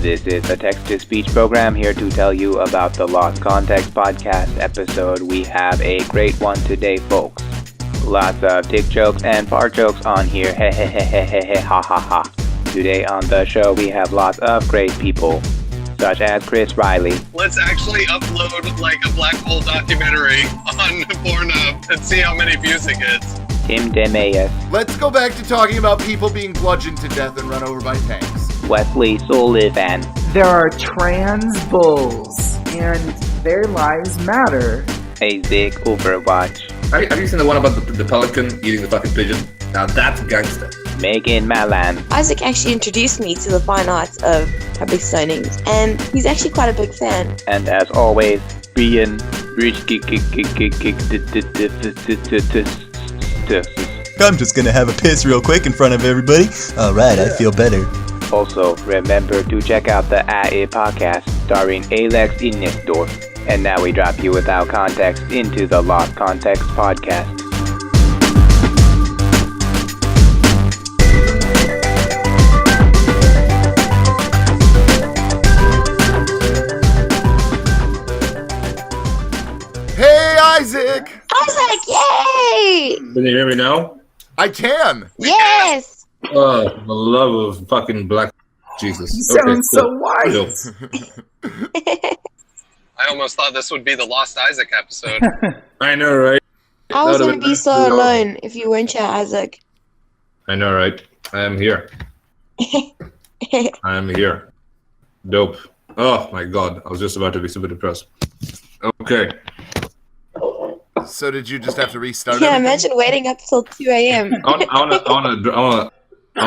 This is a text-to-speech program here to tell you about the Lost Context podcast episode. We have a great one today, folks. Lots of dick jokes and fart jokes on here. He he he he he he ha ha ha. Today on the show we have lots of great people, such as Chris Riley. Let's actually upload like a black hole documentary on Pornhub and see how many views it gets. Tim DeMayes. Let's go back to talking about people being bludgeoned to death and run over by tanks. Wesley Sullivan. There are trans bulls, and their lives matter. Isaac Overwatch. Have you seen the one about the pelican eating the fucking pigeon? Now that's gangster. Megan Malan. Isaac actually introduced me to the fine arts of public stonings, and he's actually quite a big fan. And as always, Brian. I'm just gonna have a piss real quick in front of everybody. Alright, I feel better. Also, remember to check out the AE podcast starring Alex Innisdorf. And now we drop you without context into the Lost Context podcast. Hey, Isaac! Isaac, yay! Can you hear me now? I can! Yes! Oh, the love of fucking black Jesus. You sound so white. I almost thought this would be the Lost Isaac episode. I know, right? I was That gonna would've be been so cool. alone if you weren't here, Isaac. I know, right? I am here. I am here. Dope. Oh my god, I was just about to be super depressed. Okay. So did you just have to restart Yeah, everything? imagine waiting up till 2 a.m. I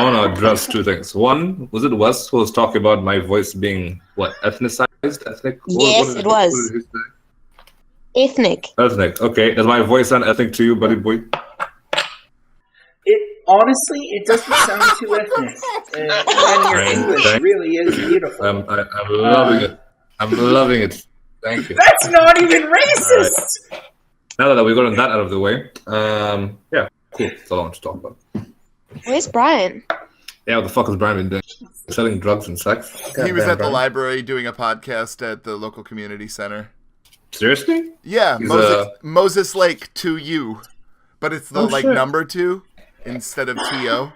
wanna address two things. One, was it Wes who was talking about my voice being what, ethnicized? Ethnic? Yes, it was. What did he say? Ethnic. Ethnic. Okay. Does my voice sound ethnic to you, buddy boy? Honestly, it doesn't sound too ethnic. And your English really is beautiful. I'm loving it. I'm loving it. Thank you. That's not even racist! Right. Now that we've gotten that out of the way, yeah, cool. That's all I want to talk about. Where's Brian? Yeah, what the fuck has Brian been doing? Selling drugs and sex? He was Goddamn, at the Brian. library doing a podcast at the local community center. Seriously? Yeah, He's, Moses Lake 2U. But it's the Oh, shit. number 2 instead of TO.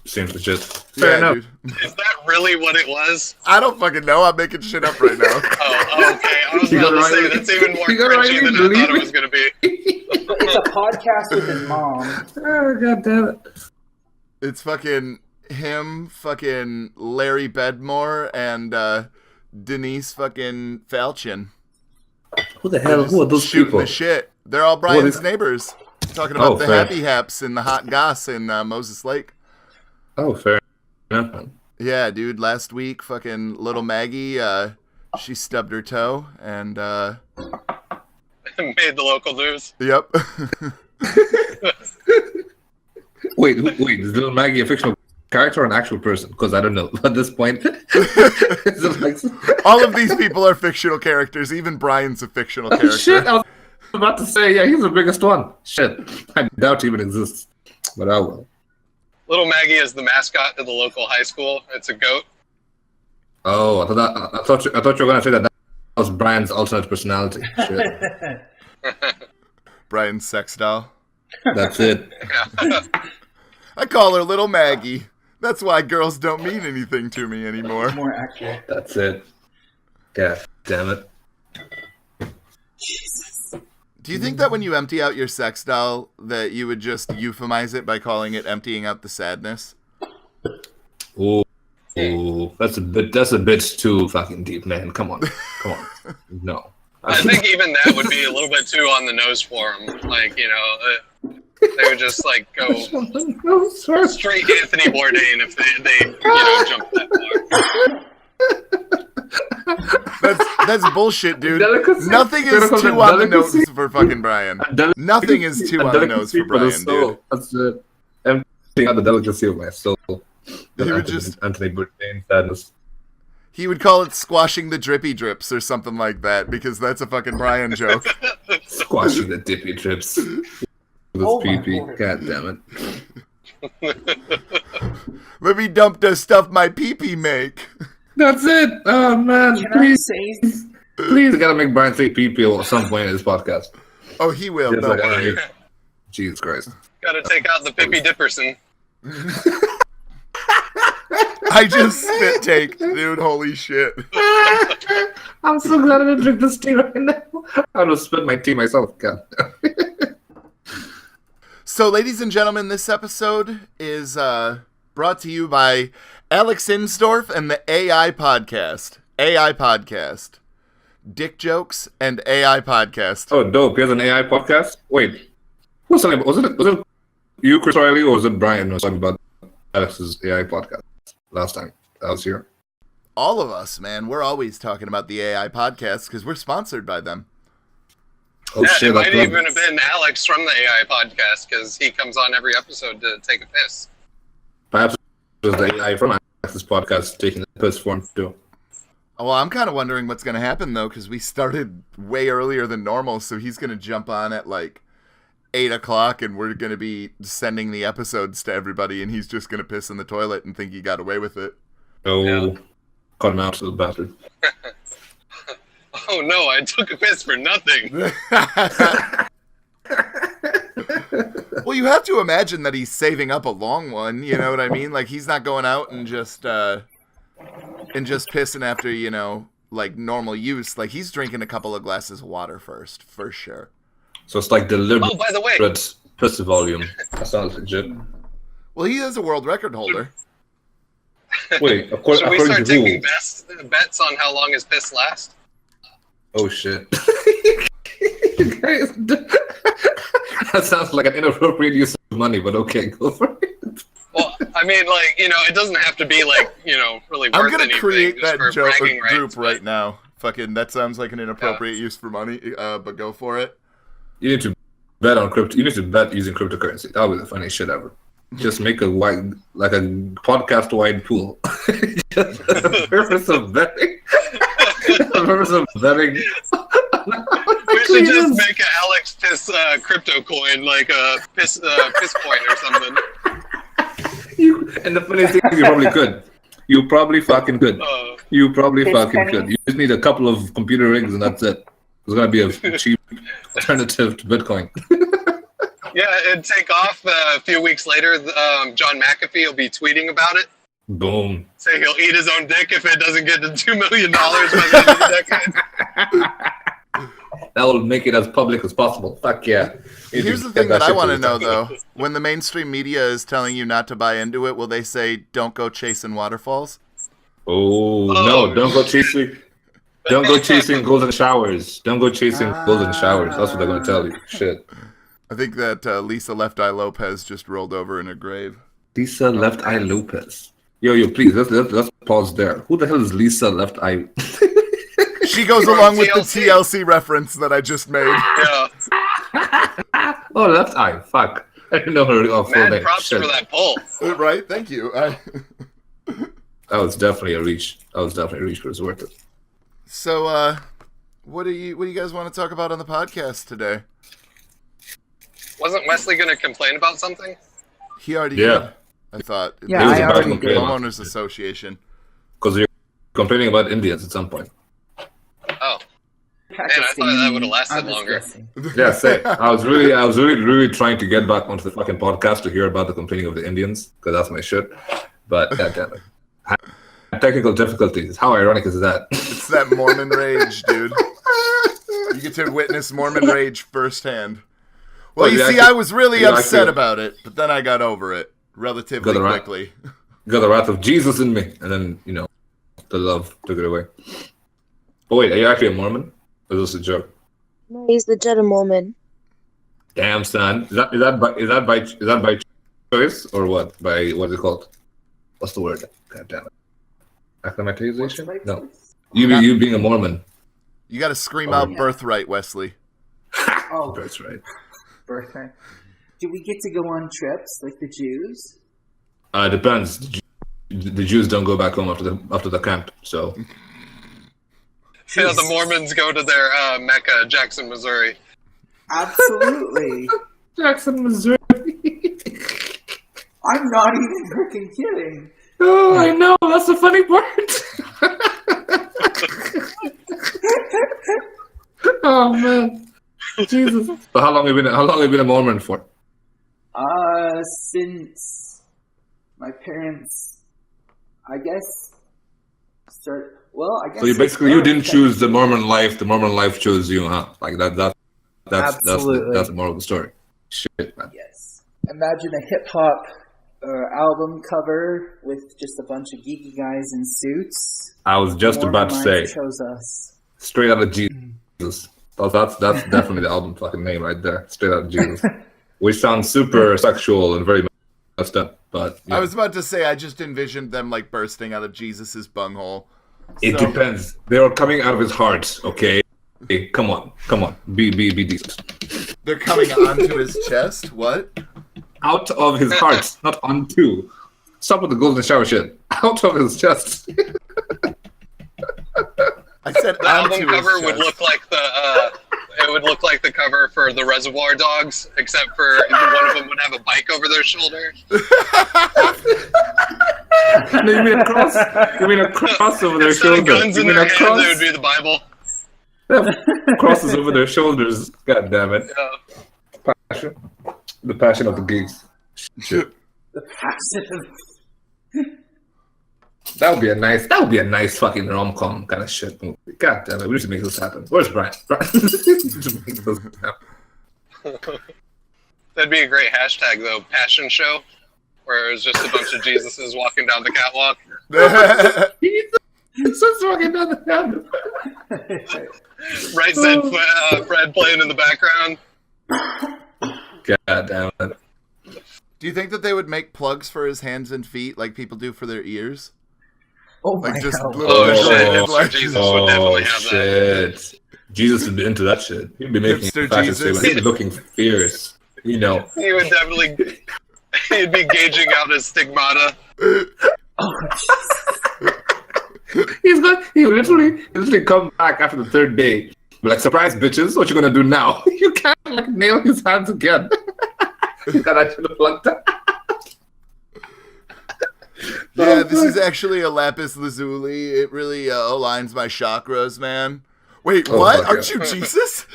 Seems legit. Fair enough. Dude. Is that really what it was? I don't fucking know. I'm making shit up right now. Oh, okay. I was You about to got say, right. that's even more You got right, cringy than I believe thought it it. was going to be. It's a podcast with his mom. Oh, god damn it. It's fucking him, fucking Larry Bedmore, and Denise fucking Falchion. Who the hell? Who are those shooting people? the shit. They're all What Brian's is- neighbors. Talking about Oh, the fair. happy haps and the hot goss in Moses Lake. Oh, fair enough, man. Yeah, dude. Last week, fucking little Maggie, she stubbed her toe, and Made the local news. yep. Wait, is little Maggie a fictional character or an actual person? Because I don't know at this point. Is it like... All of these people are fictional characters. Even Brian's a fictional character. Oh, shit, I was about to say, yeah, he's the biggest one. Shit, I doubt he even exists. But I will. Little Maggie is the mascot of the local high school. It's a goat. Oh, I thought you were gonna say that was Brian's alternate personality. Shit, Brian's sex doll. that's it. I call her Little Maggie. That's why girls don't mean anything to me anymore. More accurate. That's it. God damn it. Do you think that when you empty out your sex doll, that you would just euphemize it by calling it emptying out the sadness? Ooh, that's a bit too fucking deep, man. Come on. No. I think even that would be a little bit too on the nose for them. Like, you know, they would just like go straight Anthony Bourdain if they jump that far. That's bullshit, dude. Delicacy. Nothing is Delicacy. too on the nose Delicacy. for fucking Brian. Nothing is too on the nose for Brian, dude. That's it. Emptying out the delicacy of my soul. He would just- Anthony Bourdain sadness. He would call it squashing the drippy drips or something like that because that's a fucking Brian joke. Squashing the dippy drips. With Oh my pee-pee. Lord. God damn it. Let me dump the stuff my pee-pee make. That's it. Oh man, Can I please, say? please, I gotta make Brian say PP at some point in this podcast. Oh, he will. Just Don't like, worry. Jesus Christ. Gotta take out the Pippi Dipperson. I just spit take, dude. Holy shit. I'm so glad I didn't drink this tea right now. I'll just spit my tea myself. God. So, ladies and gentlemen, this episode is brought to you by Alex Insdorf and the AI Podcast. AI Podcast. Dick Jokes and AI Podcast. Oh, dope. He has an AI podcast? Wait. Who's talking about? Was it you, Chris Riley, or was it Brian who was talking about Alex's AI podcast last time I was here? All of us, man. We're always talking about the AI Podcast because we're sponsored by them. Oh, Yeah, shit. it might I even have been Alex from the AI podcast because he comes on every episode to take a piss. Perhaps it was the AI from Alex's podcast taking the piss for him, too. Well, I'm kind of wondering what's going to happen, though, because we started way earlier than normal, so he's going to jump on at, 8 o'clock, and we're going to be sending the episodes to everybody, and he's just going to piss in the toilet and think he got away with it. Oh, Yeah. cut him out, little bastard. Oh no, I took a piss for nothing. Well, you have to imagine that he's saving up a long one, you know what I mean? Like, he's not going out and just pissing after, normal use. Like, he's drinking a couple of glasses of water first, for sure. So it's like deliberate Oh, by the way, piss volume. That sounds legit. Well, he is a world record holder. Wait, of course, should we according start to taking who? bets on how long his piss lasts? Oh, shit. That sounds like an inappropriate use of money, but okay, go for it. Well, I mean, it doesn't have to be really worth I'm going to anything create just that for bragging group rights, right now. Fucking, that sounds like an inappropriate use for money, but go for it. You need to bet on crypto. You need to bet using cryptocurrency. That would be the funniest shit ever. Just make a podcast-wide pool. Just for the purpose of betting. For the purpose of betting. We should just make an Alex piss crypto coin, like a piss coin or something. And the funny thing is, you probably could. You probably fucking could. You probably Piss fucking penny? could. You just need a couple of computer rigs and that's it. It's gonna be a cheap alternative to Bitcoin. Yeah, it'd take off a few weeks later. John McAfee will be tweeting about it. Boom. Say he'll eat his own dick if it doesn't get to $2 million by the end of the decade. That will make it as public as possible. Fuck yeah. Here's the thing that I want to know, though. When the mainstream media is telling you not to buy into it, will they say, don't go chasing waterfalls? Oh, no, don't go chasing. Don't go chasing golden showers. Don't go chasing golden showers. That's what they're going to tell you. Shit. I think that Lisa Left Eye Lopez just rolled over in her grave. Lisa Left Eye Lopez. Yo, please, let's pause there. Who the hell is Lisa Left Eye? She goes along with the TLC reference that I just made. Yeah. Oh, Left Eye. Fuck. I didn't know her full Mad name. props Shit. for that poll. Right? Thank you. That was definitely a reach. But it's worth it. So, what do you guys want to talk about on the podcast today? Wasn't Wesley going to complain about something? He already did, I thought. Yeah, There was I about already the did. Homeowners Association. Because you're complaining about Indians at some point. Oh. Man, I thought that would have lasted longer. Yeah, say. I was really trying to get back onto the fucking podcast to hear about the complaining of the Indians, because that's my shit. But goddamn it. Technical difficulties. How ironic is that? It's that Mormon rage, dude. You get to witness Mormon rage firsthand. Well, you see, I was really upset about it, but then I got over it relatively quickly. Got the wrath of Jesus in me, and then, the love took it away. Oh, wait, are you actually a Mormon? Or is this a joke? No, he's the Jedi Mormon. Damn, son. Is that by choice, or what? By, what is it called? What's the word? God damn it. Acclimatization? No. You being a Mormon. You got to scream out birthright, Wesley. Oh, That's right. birthright. Do we get to go on trips like the Jews? It depends. The Jews don't go back home after the camp, so. Yeah, the Mormons go to their Mecca, Jackson, Missouri. Absolutely. Jackson, Missouri. I'm not even freaking kidding. Oh, I know. That's the funny part. Oh man, Jesus. So how long have you been a Mormon for? Since my parents, I guess, I guess. So you didn't choose the Mormon life. The Mormon life chose you, huh? Like that's the moral of the story. Shit, man. Yes. Imagine a hip hop album cover with just a bunch of geeky guys in suits. I was just about to say, chose us. Straight Out of Jesus. Oh, that's definitely the album fucking name right there. Straight Out of Jesus. Which sounds super sexual and very messed up, but yeah. I was about to say, I just envisioned them like bursting out of Jesus's bunghole. It depends. They are coming out of his heart, okay? Hey, come on. Be decent. They're coming onto his chest? What? Out of his heart, not onto. Stop with the golden shower shit. Out of his chest. I said the album cover would look like the cover for the Reservoir Dogs, except for one of them would have a bike over their shoulder. No, you mean a cross? You mean a cross over their Instead of shoulder? guns in their hands, it would be the Bible. Crosses over their shoulders. God damn it. Yeah. Passion. The passion of the geeks. Shit. The passion. That would be a nice fucking rom-com kind of shit movie. God damn it, we need to make this happen. Where's Brian? That'd be a great hashtag though, passion show, where it was just a bunch of Jesuses walking down the catwalk. Jesus walking down the catwalk. Right said Fred playing in the background. God damn it. Do you think that they would make plugs for his hands and feet like people do for their ears? Oh my Like just God. little shit, like, Jesus would definitely have that. Shit. Jesus would be into that shit. He'd be making Hipster fashion Jesus. statements. He'd be looking fierce. You know. He would definitely, he'd be gauging out his stigmata. He literally come back after the third day. Be like, surprise bitches, what you gonna do now? You can't like nail his hands again. God, I should have plugged that. Yeah, this is actually a lapis lazuli. It really aligns my chakras, man. Wait, what? fuck Aren't yeah. you Jesus?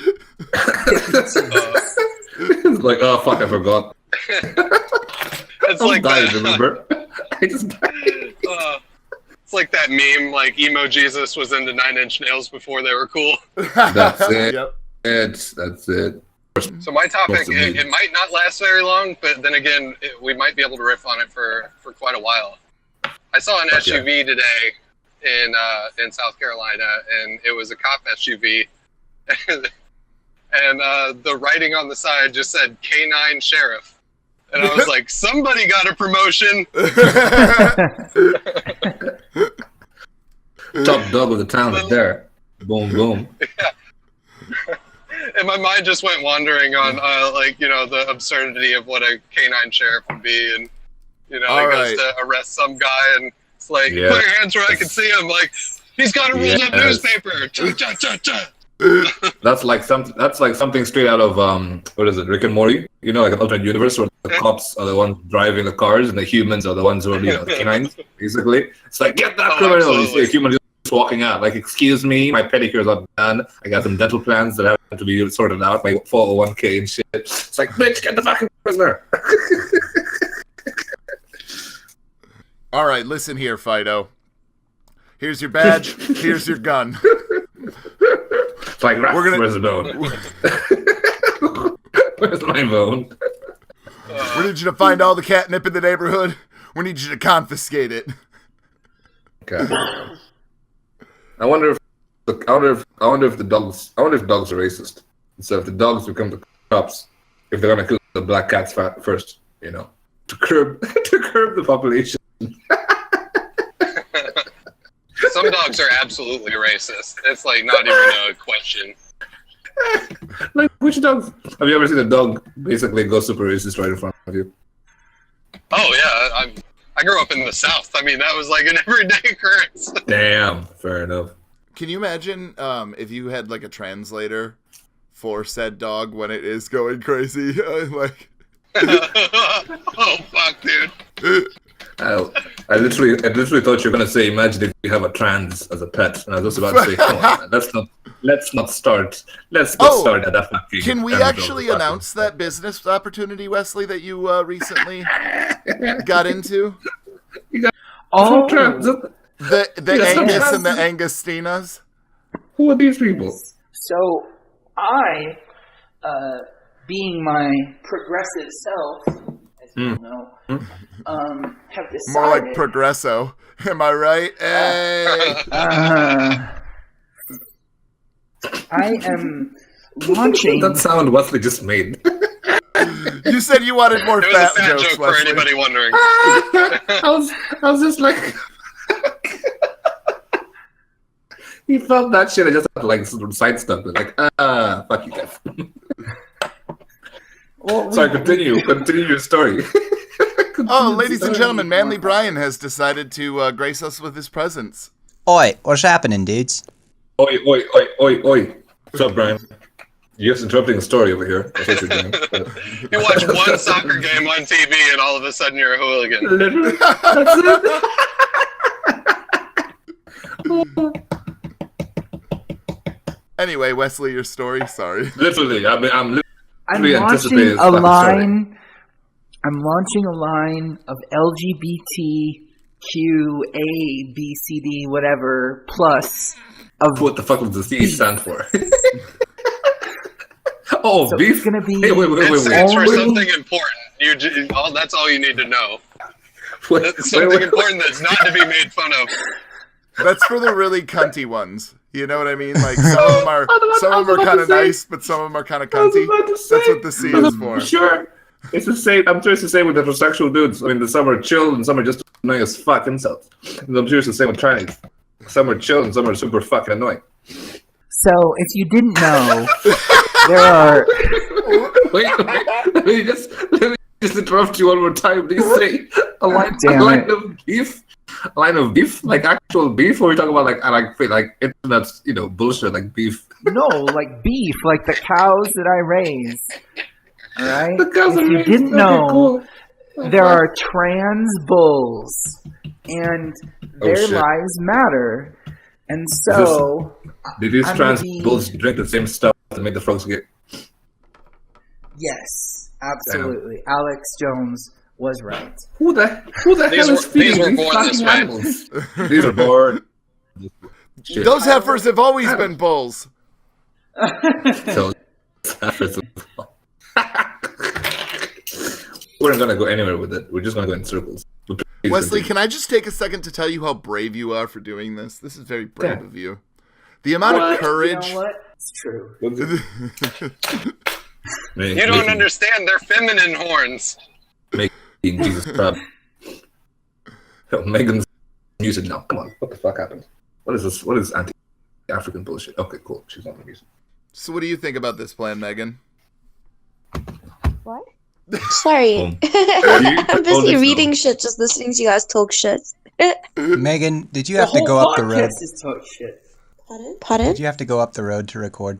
It's like, oh fuck, I forgot. It's I like died, that. remember? I just died. It's like that meme, like emo Jesus was into 9 Inch Nails before they were cool. That's it. Yep. That's it. So my topic, Most amazing. it might not last very long, but then again, we might be able to riff on it for quite a while. I saw an SUV today in South Carolina, and it was a cop SUV. And the writing on the side just said K9 Sheriff. And I was like, somebody got a promotion. Top dog of the town is there. Boom, boom. And my mind just went wandering on, the absurdity of what a K9 Sheriff would be. And, he goes to arrest some guy, and it's like, put your hands where I can see him. Like, he's got a rolled up newspaper. Cha, cha, cha, cha. That's like something straight out of what is it, Rick and Morty? You know, like an alternate universe where the cops are the ones driving the cars and the humans are the ones who are the canines. Basically, it's like get that criminal. Absolutely. You see a human just walking out, like, excuse me, my pedicure's not done. I got some dental plans that have to be sorted out. My 401k and shit. It's like, bitch, get the fucking prisoner. All right, listen here, Fido. Here's your badge. Here's your gun. It's like, where's the bone? Where's my bone? We need you to find all the catnip in the neighborhood. We need you to confiscate it. Okay. I wonder if dogs are racist. So if the dogs become the cops, if they're gonna kill the black cats first, to curb the population. Some dogs are absolutely racist. It's like not even a question. Like, which dogs? Have you ever seen a dog basically go super racist right in front of you? Oh yeah, I grew up in the South. I mean, that was like an everyday occurrence. Damn, fair enough. Can you imagine if you had like a translator for said dog when it is going crazy? Oh fuck, dude. I literally thought you were gonna say, imagine if you have a trans as a pet, and I was just about to say, come on, man, let's not start. Let's get started at that fucking. Can we actually announce that business opportunity, Wesley, that you recently got into? The Angus and the Angustinas. Who are these people? So, I, being my progressive self, as you know, have decided... More like Progresso. Am I right? Hey! I am launching... That sound Wesley just made. You said you wanted more It was fat a fat jokes, joke for Wesley. anybody wondering. I was just like... He felt that shit and just had to like sidestep it. Like, fuck you guys. Well, Sorry, continue your story. Ladies and gentlemen, Manly Brian has decided to grace us with his presence. Oi, what's happening, dudes? Oi. What's up, Brian? You're just interrupting a story over here. That's what you're doing. You watch one soccer game on TV and all of a sudden you're a hooligan. Literally. That's it. Anyway, Wesley, your story. Sorry. Literally, I'm launching anticipating a line. I'm launching a line of LGBTQABCD whatever plus of what the fuck does the C stand for? Oh, so beef. It's gonna be. Hey, wait. It's for something important. That's all you need to know. It's something important that's not to be made fun of. That's for the really cunty ones. You know what I mean? Like some of them are kind of nice, but some of them are kind of cunty. That's what the C is for. Sure. It's the same. I'm sure it's the same with heterosexual dudes. I mean, some are chill and some are just annoying as fuck insults. And I'm sure it's the same with trannies. Some are chill and some are super fucking annoying. So, if you didn't know, there are. Wait. Let me just interrupt you one more time. Please say a line of beef. A line of beef, like actual beef, or are we talking about like internet's bullshit like beef? No, like beef, like the cows that I raise. All right. The cows if you didn't know, there are trans bulls, and their lives matter. And so, did these trans bulls drink the same stuff that made the frogs gay? Yes, absolutely. Damn. Alex Jones was right. Who the hell is feeding these fucking animals? These are born. Those heifers have always been bulls. So, we're not gonna go anywhere with it. We're just gonna go in circles. Wesley, can I just take a second to tell you how brave you are for doing this? This is very brave of you. The amount of courage. You know what? It's true. You don't understand. They're feminine horns. Jesus Christ. Megan's music now. Come on. What the fuck happened? What is this? What is anti-African bullshit? Okay, cool. She's on the music. So what do you think about this plan, Megan? What? Sorry. I'm busy reading shit, just listening to you guys talk shit. Megan, did you have to go up the road? Is talk shit. Pardon? Did you have to go up the road to record?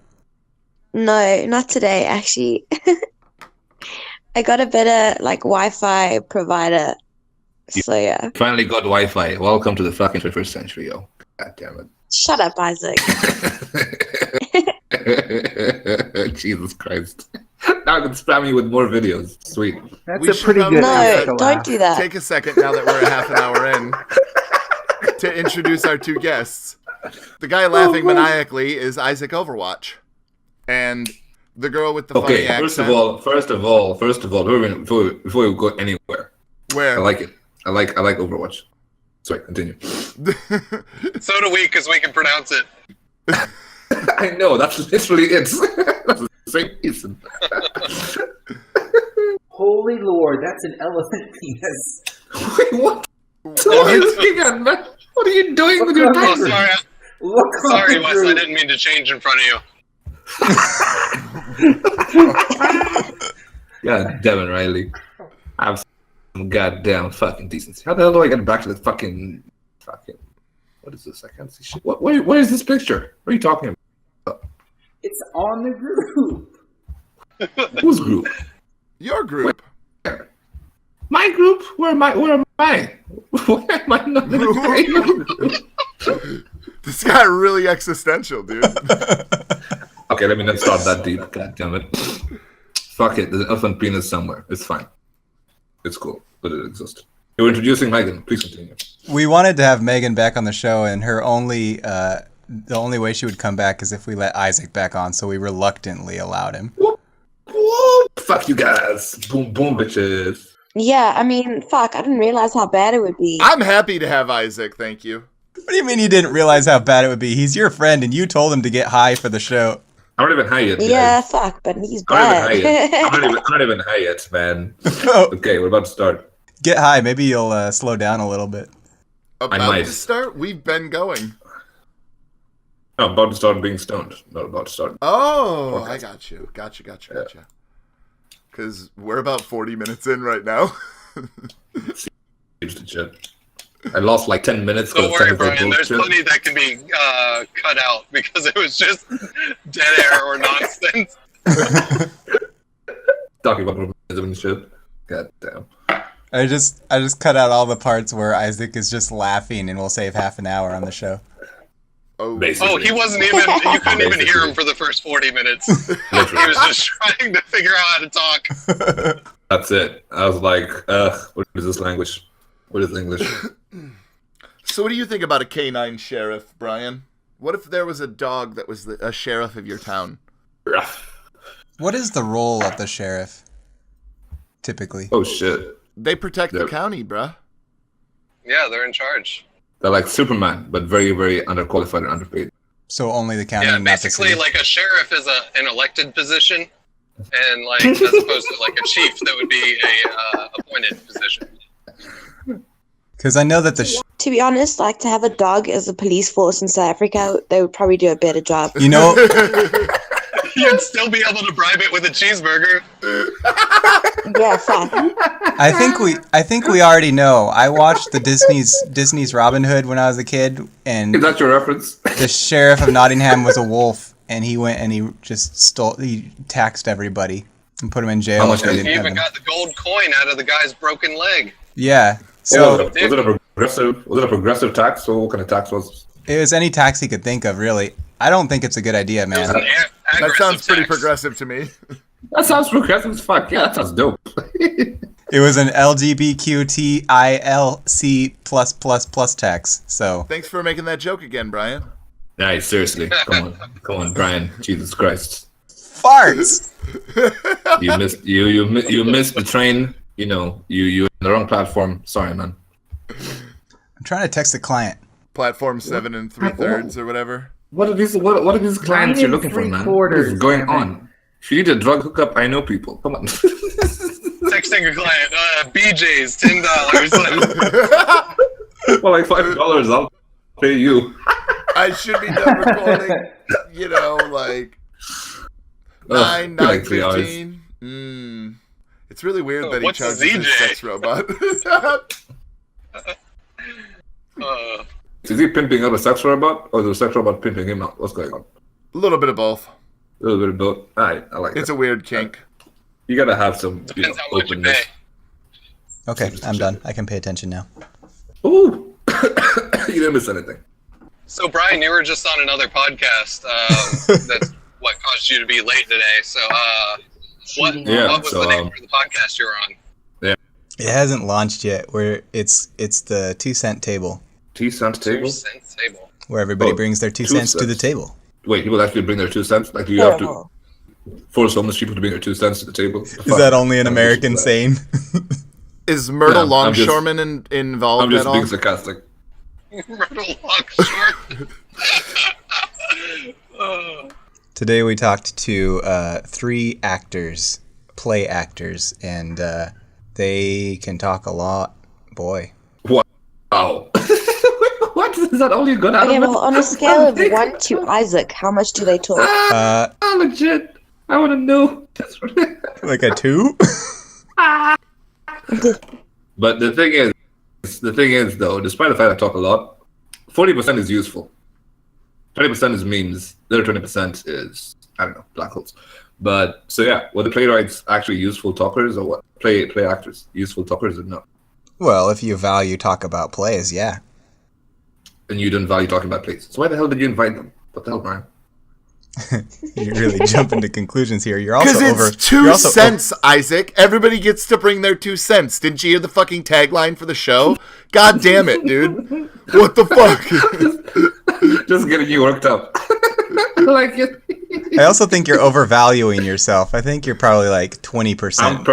No, not today, actually. I got a better Wi-Fi provider. So yeah. Finally got Wi-Fi. Welcome to the fucking 21st century, yo. God damn it. Shut up, Isaac. Jesus Christ. Now I can spam you with more videos. Sweet. That's a pretty good. No, don't do that. Take a second now that we're a half an hour in to introduce our two guests. The guy laughing maniacally is Isaac Overwatch, and the girl with the funny accent. First of all, before we go anywhere, where I like it. I like Overwatch. Sorry, continue. So do we, because we can pronounce it. I know, that's literally it. That's the same reason. Holy Lord, that's an elephant penis. Wait, what? What are you looking at, man? What are you doing with your Oh, diaper? sorry, Wes, I didn't mean to change in front of you. God damn it, Riley. Have some goddamn fucking decency. How the hell do I get back to the fucking... What is this? I can't see shit. Where is this picture? What are you talking about? It's on the group. Whose group? Your group. My group? Where am I? Where am I? Why am I not in a group? This got really existential, dude. Okay, let me not start that deep. God damn it. Fuck it. There's an elephant penis somewhere. It's fine. It's cool, but it exists. You're introducing Megan. Please continue. We wanted to have Megan back on the show, and her the only way she would come back is if we let Isaac back on, so we reluctantly allowed him. Whoop. Fuck you guys. Boom, boom, bitches. Yeah, I mean, fuck, I didn't realize how bad it would be. I'm happy to have Isaac, thank you. What do you mean you didn't realize how bad it would be? He's your friend, and you told him to get high for the show. I'm not even high yet. Yeah, fuck, but he's bad. I'm not even high yet, man. Okay, we're about to start. Get high. Maybe you'll slow down a little bit. About to start? We've been going. No, I'm about to start being stoned. Not about to start. Oh, okay. I got you. Gotcha. Because we're about 40 minutes in right now. I lost like 10 minutes. Don't worry, Brian. There's plenty that can be cut out because it was just dead air or nonsense. Talking about urbanism and shit. God damn. I just cut out all the parts where Isaac is just laughing, and we'll save half an hour on the show. Oh, he wasn't even. You couldn't even hear him for the first 40 minutes. He was just trying to figure out how to talk. That's it. I was like, what is this language? What is English? So what do you think about a canine sheriff, Brian? What if there was a dog that was a sheriff of your town? What is the role of the sheriff, typically? Oh, shit. They protect the county, bruh. Yeah, they're in charge. They're like Superman, but very, very underqualified and underpaid. So only the county, yeah, not the basically, city. like a sheriff is an elected position, and like as opposed to like a chief that would be a appointed position. Because I know that to be honest, like to have a dog as a police force in South Africa, they would probably do a better job. You know, you'd still be able to bribe it with a cheeseburger. Yeah, fuck. I think we already know. I watched the Disney's Robin Hood when I was a kid, and is that your reference? The sheriff of Nottingham was a wolf, and he went and he just he taxed everybody and put him in jail. He even got the gold coin out of the guy's broken leg. Yeah. So was it a progressive tax? So what kind of tax was it? It was any tax he could think of, really. I don't think it's a good idea, man. That sounds pretty progressive to me. That sounds progressive as fuck. Yeah, that sounds dope. It was an LGBTQTILC+++ tax. So thanks for making that joke again, Brian. Nice, seriously. Come on, Brian. Jesus Christ. Farts. You missed the train. You know, you're in the wrong platform. Sorry, man. I'm trying to text the client. Platform 7 3/3 or whatever. What are these clients you're looking for, man? What is going on? If you need a drug hookup, I know people. Come on. Texting a client, BJ's, $10. Well, like $5, I'll pay you. I should be done recording, like 9:15. It's really weird that he charges a sex robot. Is he pimping out a sex robot, or is the sex robot pimping him out? What's going on? A little bit of both. A little bit of both. I like it. It's a weird kink. You gotta have some openness. Okay, I'm done. I can pay attention now. Ooh! You didn't miss anything. So, Brian, you were just on another podcast. That's what caused you to be late today. So, what was the name of the podcast you were on? Yeah. It hasn't launched yet. It's the 2 cent table. 2 cent table? 2 cent table. Where everybody brings their 2 cents to the table. Wait, people actually bring their 2 cents? Like, do you have to force homeless people to bring their 2 cents to the table? Is that only an American saying? Is Myrtle Longshoreman involved at all? I'm just being sarcastic. Myrtle Longshoreman. Today we talked to 3 actors, play actors, and they can talk a lot. Boy. Wow. What? Is that all you got out of it? Okay, well, on a scale of 1 to Isaac, how much do they talk? Legit. I want to know. Like a 2? But the thing is, though, despite the fact I talk a lot, 40% is useful. 20% is memes. The other 20% is, I don't know, black holes. But so yeah, were the playwrights actually useful talkers or what? Play actors useful talkers or no? Well, if you value talk about plays, yeah. And you didn't value talking about plays. So why the hell did you invite them? What the hell, Brian? You're really jumping to conclusions here. You're also because over. It's 2 cents, Isaac. Everybody gets to bring their 2 cents. Didn't you hear the fucking tagline for the show? God damn it, dude! What the fuck? Just getting you worked up. I like it. I also think you're overvaluing yourself. I think you're probably like 20%. I'm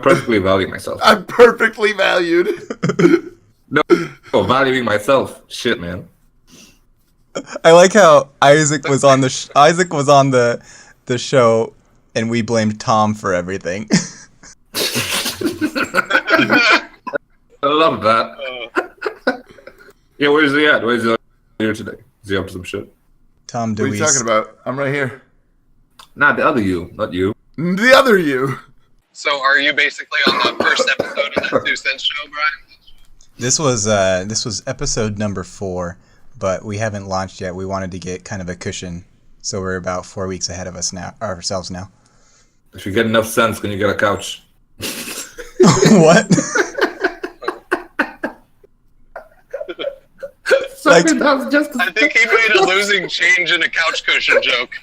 perfectly valuing myself. I'm perfectly valued. No, valuing myself. Shit, man. I like how Isaac was on the show, and we blamed Tom for everything. I love that. Yeah, where's he at? Where's he here today? Is he up to some shit? Tom What are you talking about? I'm right here. Nah, the other you, not you. The other you. So are you basically on the first episode of that 2 cents show, Brian? This was episode number 4, but we haven't launched yet. We wanted to get kind of a cushion, so we're about 4 weeks ahead of ourselves now. If you get enough sense, can you get a couch? What? I think he made a losing change in a couch cushion joke.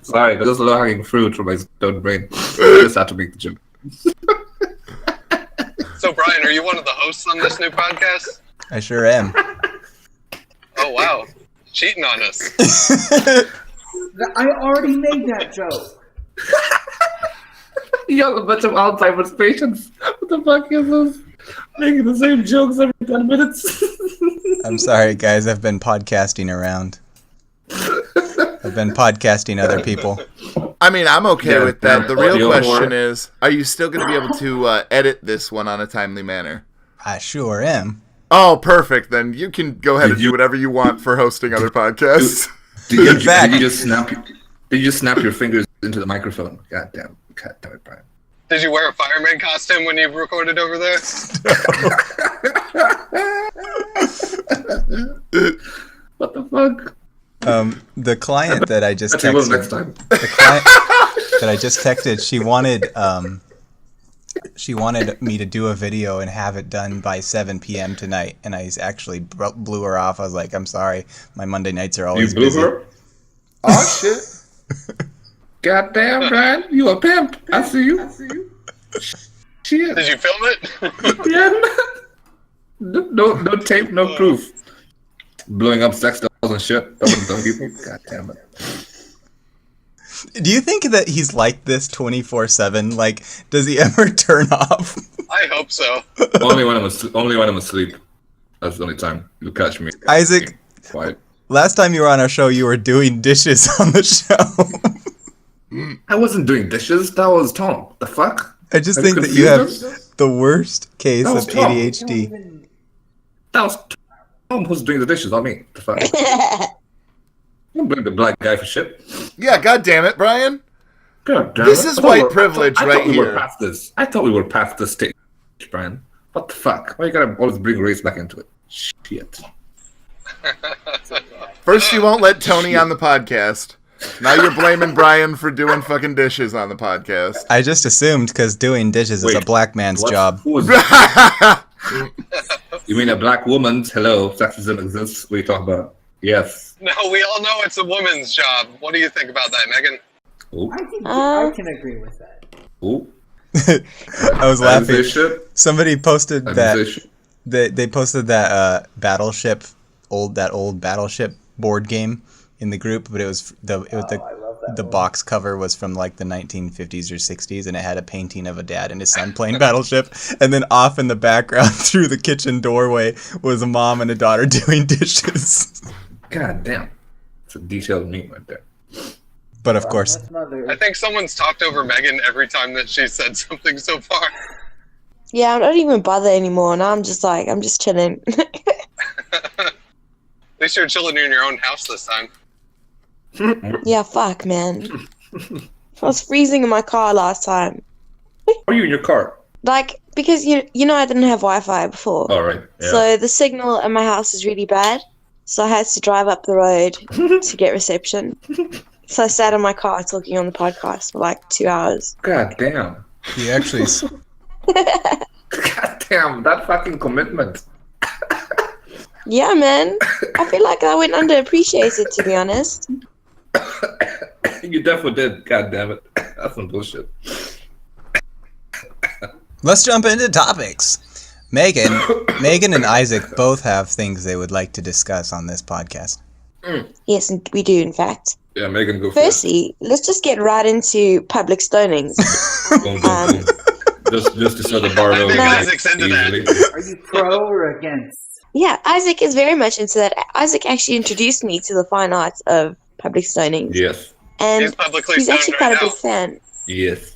Sorry, that was low-hanging fruit from my stone brain. I just had to make the joke. So, Brian, are you one of the hosts on this new podcast? I sure am. Oh, wow. Cheating on us. I already made that joke. You have a bunch of Alzheimer's patients. What the fuck is this? Making the same jokes every 10 minutes. I'm sorry, guys. I've been podcasting around. I've been podcasting other people. I mean, I'm okay with that. The real question is, are you still going to be able to edit this one on a timely manner? I sure am. Oh, perfect. Then you can go ahead and do whatever you want for hosting other podcasts. Did you just snap your fingers into the microphone? God damn it, Brian. Did you wear a fireman costume when you recorded over there? What the fuck? The client that I just texted. The client that I just texted, she wanted me to do a video and have it done by 7 p.m. tonight, and I actually blew her off. I was like, I'm sorry, my Monday nights are always busy. You blew her? Oh, shit. Goddamn, Brian, you a pimp. I see you. Shit. Did you film it? Yeah. No tape, no proof. Blowing up sex dolls and shit. Don't people. God damn it. Do you think that he's like this 24/7? Like, does he ever turn off? I hope so. Only when I'm asleep. That's the only time you'll catch me. Isaac, quiet. Last time you were on our show, you were doing dishes on the show. I wasn't doing dishes. That was Tom. The fuck? I just think that you have the worst case of ADHD. That was Tom who's doing the dishes, not me. The fuck? Don't blame the black guy for shit. Yeah, god damn it, Brian. God damn this it. is white privilege right here. I thought we were past this stage, Brian. What the fuck? Why you gotta always bring race back into it? Shit. First you won't let Tony on the podcast. Now you're blaming Brian for doing fucking dishes on the podcast. I just assumed because doing dishes is a black man's job. You mean a black woman's? Hello, sexism exists. What are you talking about? Yes. No, we all know it's a woman's job. What do you think about that, Megan? Ooh. I can agree with that. Ooh. I was laughing. Somebody posted that they posted that old Battleship board game in the group, but the box cover was from like the 1950s or 60s, and it had a painting of a dad and his son playing Battleship, and then off in the background through the kitchen doorway was a mom and a daughter doing dishes. God damn, it's a detailed meme right there. But of course, I think someone's talked over Megan every time that she said something so far. Yeah, I don't even bother anymore. Now I'm just chilling. At least you're chilling in your own house this time. Yeah, fuck, man. I was freezing in my car last time. Why are you in your car? Like, because you know I didn't have Wi-Fi before. All right. Yeah. So the signal in my house is really bad. so I had to drive up the road to get reception. So I sat in my car talking on the podcast for like 2 hours. God damn. You actually... God damn, that fucking commitment. Yeah, man. I feel like I went underappreciated, to be honest. You definitely did. God damn it. That's some bullshit. Let's jump into topics. Megan and Isaac both have things they would like to discuss on this podcast. Yes, we do, in fact. Yeah, Megan, go Firstly, let's just get right into public stonings. Boom, boom, boom. Just to set the bar low. Isaac's into that. Are you pro or against? Yeah, Isaac is very much into that. Isaac actually introduced me to the fine arts of public stonings. Yes. And he's actually quite a big fan. Yes.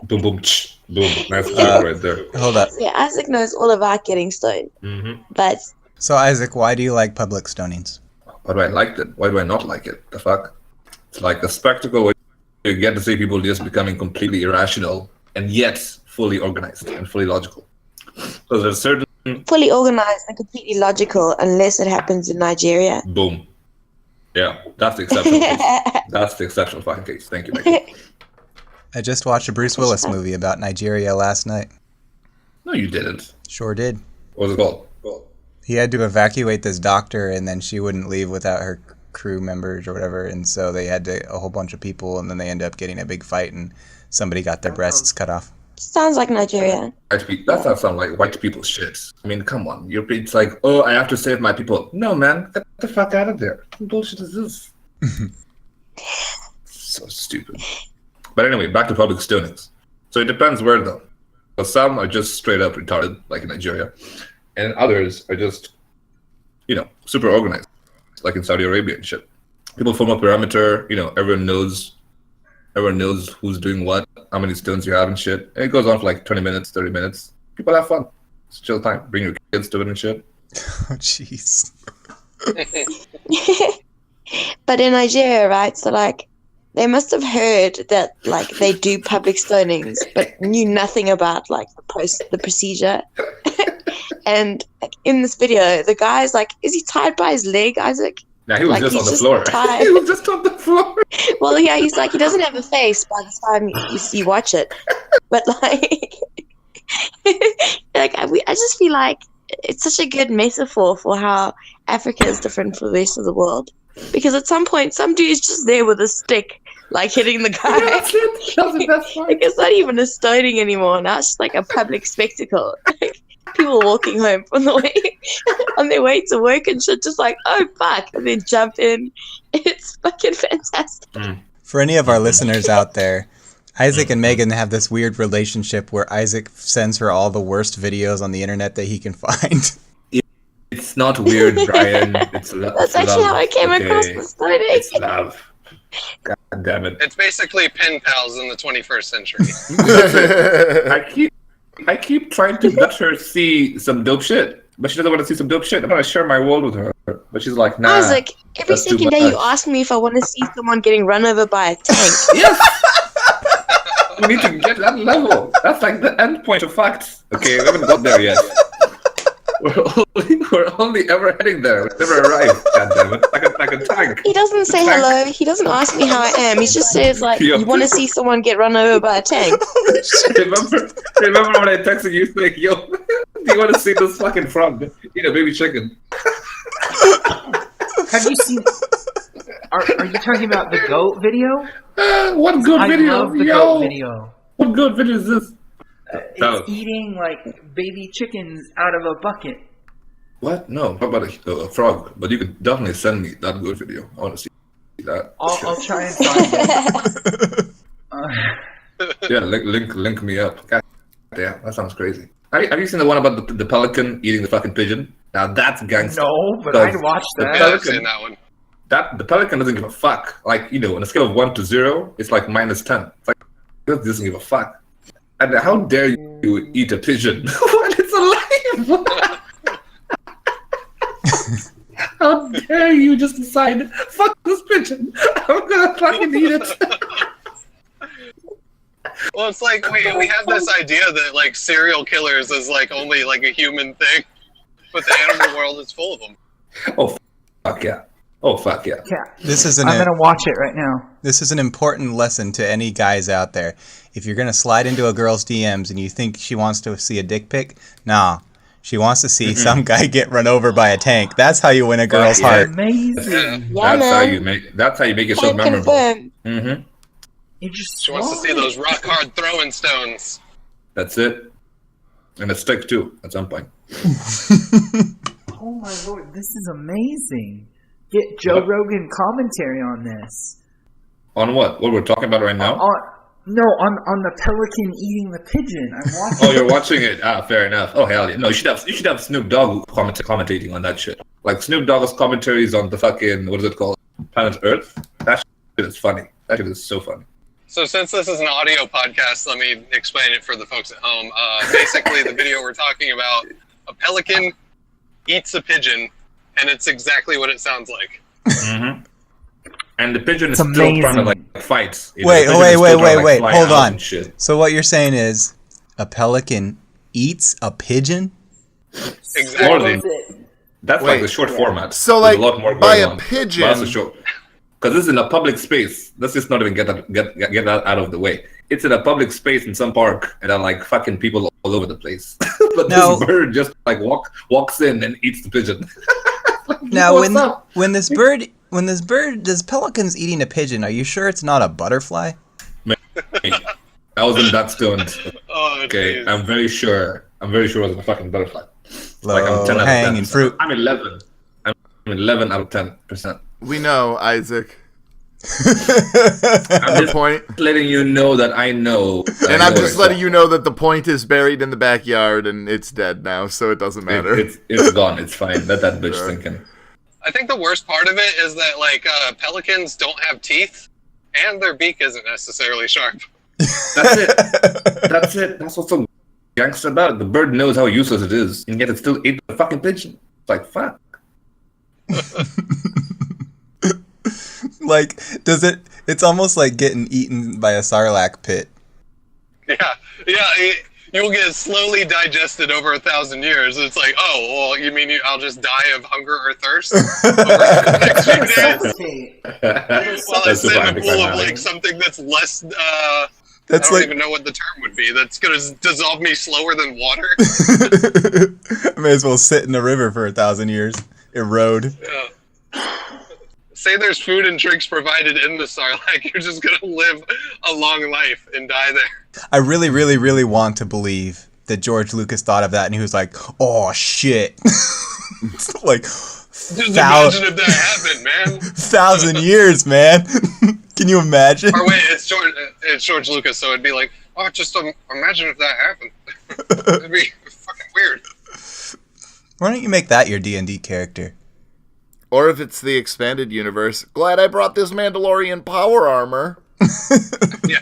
Boom, boom, boom. Nice job right there. Hold up. Yeah, Isaac knows all about getting stoned. Mm-hmm. But so, Isaac, why do you like public stonings? Why do I like it? Why do I not like it? The fuck? It's like a spectacle where you get to see people just becoming completely irrational and yet fully organized and fully logical. So there's certain... fully organized and completely logical unless it happens in Nigeria. Boom. Yeah, that's the exceptional case. That's the exceptional fucking case. Thank you, Michael. I just watched a Bruce Willis movie about Nigeria last night. No, you didn't. Sure did. What was it called? He had to evacuate this doctor, and then she wouldn't leave without her crew members or whatever, and so they had a whole bunch of people, and then they ended up getting a big fight, and somebody got their breasts cut off. Sounds like Nigeria. That sounds like white people shit. I mean, come on. It's like, oh, I have to save my people. No, man. Get the fuck out of there. What bullshit is this? So stupid. But anyway, back to public stonings. So it depends where, though. So some are just straight up retarded, like in Nigeria. And others are just, super organized, like in Saudi Arabia and shit. People form a perimeter, everyone knows who's doing what, how many stones you have and shit. And it goes on for like 20 minutes, 30 minutes. People have fun. It's chill time. Bring your kids to it and shit. Oh, jeez. But in Nigeria, right, so like, they must have heard that like they do public stonings, but knew nothing about like the procedure. And in this video, the guy's like, is he tied by his leg, Isaac? Nah, he was just on the floor. He was just on the floor. Well, yeah, he's like, he doesn't have a face by the time you watch it. But like, I just feel like it's such a good metaphor for how Africa is different from the rest of the world. Because at some point, some dude's just there with a stick, like hitting the guy. That's the best part. Like, it's not even a stoning anymore. Now it's just like a public spectacle. Like, people walking home on their way to work and shit, just like, oh fuck, and then jump in. It's fucking fantastic. For any of our listeners out there, Isaac and Megan have this weird relationship where Isaac sends her all the worst videos on the internet that he can find. It's not weird, Brian. It's love. That's actually how I came across the story. It's love. God damn it. It's basically pen pals in the 21st century. I keep trying to let her see some dope shit, but she doesn't want to see some dope shit. I'm gonna share my world with her, but she's like, nah. Isaac, every second day you ask me if I want to see someone getting run over by a tank. Yes! We need to get that level. That's like the end point of facts. Okay, we haven't got there yet. We're only ever heading there. We never arrived. God damn it! Like a tank. He doesn't say hello. He doesn't ask me how I am. He just says like, "You want to see someone get run over by a tank?" Remember when I texted you saying, "Yo, do you want to see this fucking frog eat a baby chicken?" Have you seen? Are you talking about the goat video? What goat video? I love the goat video. What goat video is this? It's eating like baby chickens out of a bucket. What? No, how about a frog? But you could definitely send me that good video. I want to see that. I'll try and find it. Yeah, link me up. God damn, that sounds crazy. Have you seen the one about the pelican eating the fucking pigeon? Now that's gangster. No, but I'd watch that. I've seen that one. The pelican doesn't give a fuck. Like, on a scale of 1 to 0, it's like -10. It's like, it doesn't give a fuck. And how dare you eat a pigeon when it's alive? How dare you just decide, fuck this pigeon, I'm gonna fucking eat it. Well, it's like we have this idea that like serial killers is like only like a human thing, but the animal world is full of them. Oh, fuck yeah. Oh, fuck yeah. Yeah. I'm gonna watch it right now. This is an important lesson to any guys out there. If you're gonna slide into a girl's DMs and you think she wants to see a dick pic, nah. She wants to see some guy get run over by a tank. That's how you win a girl's heart. Amazing. That's how you make yourself memorable. Mm-hmm. She wants to see those rock hard throwing stones. That's it. And a stick too, at some point. Oh my lord, this is amazing. Get Joe Rogan commentary on this. On what? What we're talking about right now? On the pelican eating the pigeon. I'm watching. Oh, you're watching it. Fair enough. Oh hell yeah. No, you should have Snoop Dogg commentating on that shit. Like Snoop Dogg's commentaries on the fucking, what is it called? Planet Earth. That shit is funny. That shit is so funny. So since this is an audio podcast, let me explain it for the folks at home. Basically, the video we're talking about, a pelican eats a pigeon, and it's exactly what it sounds like. Mm-hmm. And the pigeon is still trying to like fight. Wait. Hold on. So what you're saying is a pelican eats a pigeon? Exactly. That's like the short format. So like, a lot more by a pigeon. Because this is in a public space. Let's just not even get that out of the way. It's in a public space in some park, and there are like fucking people all over the place. But this bird just like walks in and eats the pigeon. Now, when this pelican's eating a pigeon, are you sure it's not a butterfly? I wasn't that stoned. Okay, geez. I'm very sure it was a fucking butterfly. Like I'm 10 out of 10. Fruit. I'm 11. I'm 11 out of 10%. We know, Isaac. I'm just letting you know that I know. And I'm just letting you know that the point is buried in the backyard and it's dead now, so it doesn't matter. It's gone. It's fine. Let that bitch sink in. I think the worst part of it is that like pelicans don't have teeth, and their beak isn't necessarily sharp. That's it. That's what's so gangster about it. The bird knows how useless it is, and yet it still ate the fucking pigeon. It's like, fuck. Like, it's almost like getting eaten by a sarlacc pit. Yeah, you'll get slowly digested over 1,000 years. It's like, oh, well, you mean I'll just die of hunger or thirst over the next few days? Well, I sit in a pool of like something that's less, I don't even know what the term would be, that's going to dissolve me slower than water. I may as well sit in the river for 1,000 years. Erode. Yeah. Say there's food and drinks provided in the Sarlacc, you're just going to live a long life and die there. I really, really, really want to believe that George Lucas thought of that and he was like, oh, shit. Like, just imagine if that happened, man. 1,000 years, man. Can you imagine? Or wait, it's George Lucas, so it'd be like, oh, just imagine if that happened. It'd be fucking weird. Why don't you make that your D&D character? Or if it's the expanded universe, glad I brought this Mandalorian power armor. Yeah.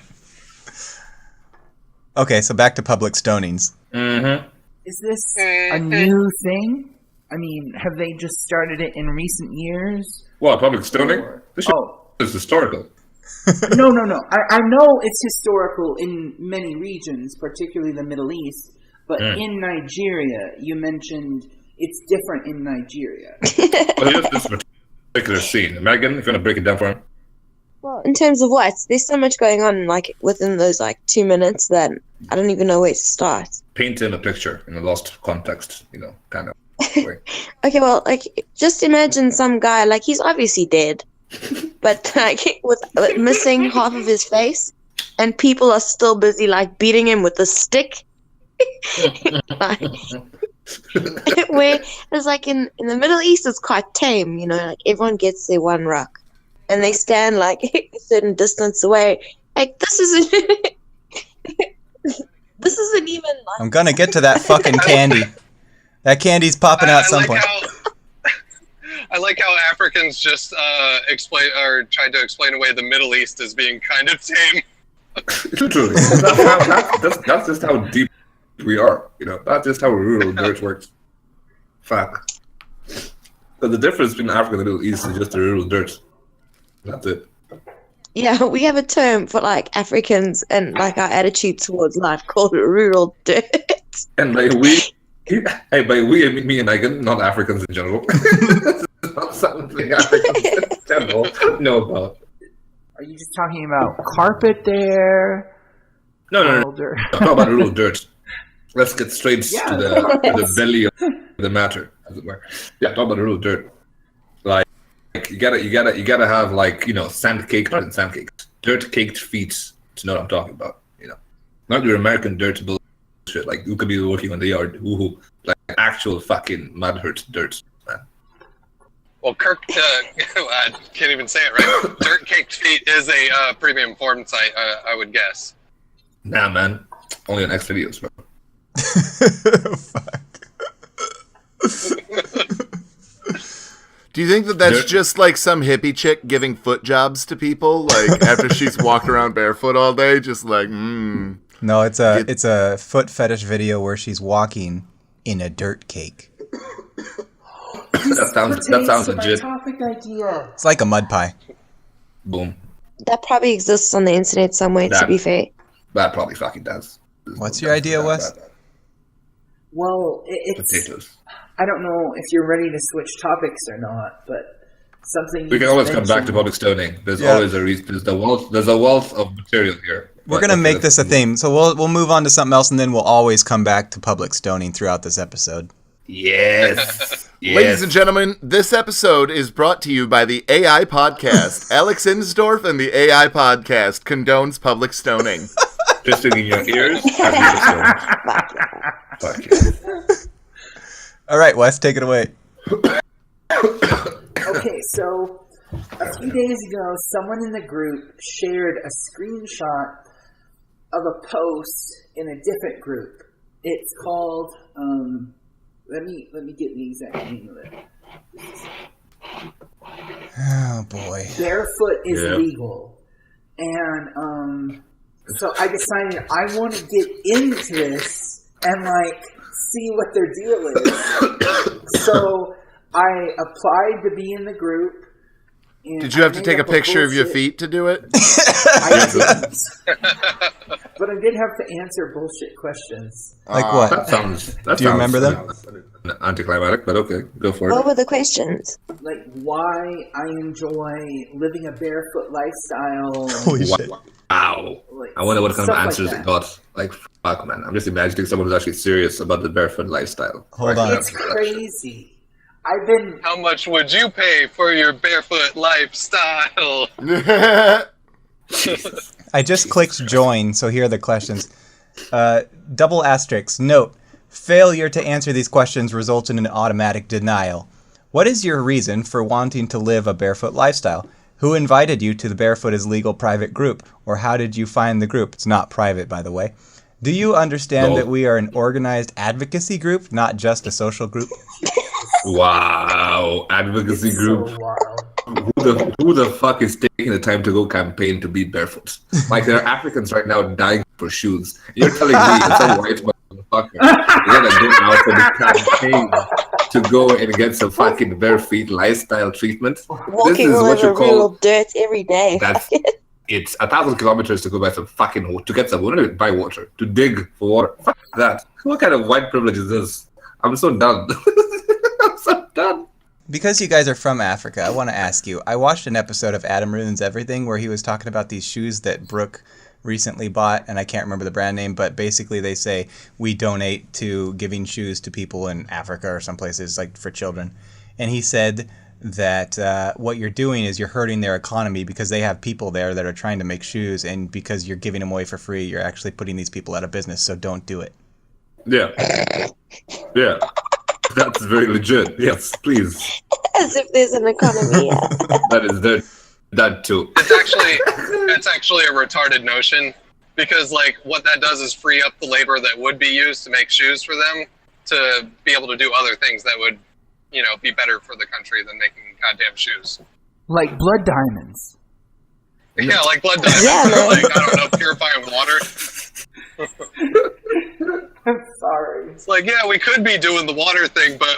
Okay, so back to public stonings. Mm-hmm. Is this a new thing? I mean, have they just started it in recent years? What, public stoning? This is historical. No. I know it's historical in many regions, particularly the Middle East. But in Nigeria, you mentioned it's different in Nigeria. Well, here's this particular scene. Megan, if you want to break it down for him. Well, in terms of what? There's so much going on, like, within those, 2 minutes that I don't even know where to start. Paint in a picture in a lost context, kind of way. Okay, well, just imagine some guy, he's obviously dead, but, with missing half of his face, and people are still busy, beating him with a stick. Where it's in the Middle East, it's quite tame, everyone gets their one rock. And they stand a certain distance away. This isn't even I'm gonna get to that fucking candy. That candy's popping out some point. I like how Africans just tried to explain away the Middle East as being kind of tame. Literally. That's just how deep we are. That's just how rural dirt works. Fuck. So the difference between Africa and the Middle East is just the rural dirt. That's it. Yeah, we have a term for Africans and our attitude towards life called rural dirt. And Hey, by we, I mean me and Megan, not Africans in general. It's not something Africans in general know about. Are you just talking about carpet there? No. Talk about a little dirt. Let's get straight to the belly of the matter, as it were. Yeah, talk about a little dirt. Like you gotta have sand caked dirt caked feet to know what I'm talking about. Not your American dirt bullshit. Like you could be working on the yard, like actual fucking mud hurt dirt, man. Well, Kirk, I can't even say it right. Dirt caked feet is a premium porn site, I would guess. Nah, man, only on X videos, bro. Fuck. Do you think that that's just like some hippie chick giving foot jobs to people, like after she's walked around barefoot all day, just like, No, it's a foot fetish video where she's walking in a dirt cake. that sounds legit. Topic idea. It's like a mud pie. Boom. That probably exists on the internet somewhere, to be fair. That probably fucking does. What's your idea, Wes? Well, it's... Potatoes. I don't know if you're ready to switch topics or not, but something... We can always come back to public stoning. There's always a reason. There's a wealth of material here. We're going to make this a theme. So we'll move on to something else, and then we'll always come back to public stoning throughout this episode. Yes. Ladies and gentlemen, this episode is brought to you by the AI Podcast. Alex Insdorf and the AI Podcast condones public stoning. Fisting in your ears. Fuck you. All right, Wes, take it away. Okay, so a few days ago, someone in the group shared a screenshot of a post in a different group. It's called, let me get the exact name of it. Oh, boy. Barefoot is Legal. And, so I decided I want to get into this and, see what their deal is. So I applied to be in the group. And did you have to take a picture of your feet to do it? I didn't. But I did have to answer bullshit questions. Like what? Do you remember them? Anticlimactic, but okay, go for it. What were the questions? Like why I enjoy living a barefoot lifestyle. Holy shit. Wow. I wonder what kind of answers it got. Like, fuck, man. I'm just imagining someone who's actually serious about the barefoot lifestyle. Hold on. It's crazy. How much would you pay for your barefoot lifestyle? I just clicked join, so here are the questions. Double asterisk. Note, failure to answer these questions results in an automatic denial. What is your reason for wanting to live a barefoot lifestyle? Who invited you to the Barefoot Is Legal private group? Or how did you find the group? It's not private, by the way. Do you understand that we are an organized advocacy group, not just a social group? Wow. Advocacy group. So wild. Who the fuck is taking the time to go campaign to be barefoot? Like, there are Africans right now dying for shoes. You're telling me it's a white motherfucker. You're gonna go out for the campaign to go and get some fucking bare feet lifestyle treatment? Walking all over real dirt every day. It's 1,000 kilometers to go buy some fucking water, to get some water, buy water, to dig for water. Fuck that. What kind of white privilege is this? I'm so done. I'm so done. Because you guys are from Africa, I want to ask you. I watched an episode of Adam Ruins Everything where he was talking about these shoes that Brooke recently bought, and I can't remember the brand name, but basically they say we donate to giving shoes to people in Africa or some places, like for children. And he said that what you're doing is you're hurting their economy because they have people there that are trying to make shoes, and because you're giving them away for free, you're actually putting these people out of business, so don't do it. Yeah. Yeah. That's very legit. Yes, please. As if there's an economy. That is there. That too. It's actually a retarded notion, because what that does is free up the labor that would be used to make shoes for them to be able to do other things that would, be better for the country than making goddamn shoes. Like blood diamonds. Yeah, like blood diamonds. Yeah, or I don't know, purifying water. I'm sorry. It's we could be doing the water thing, but,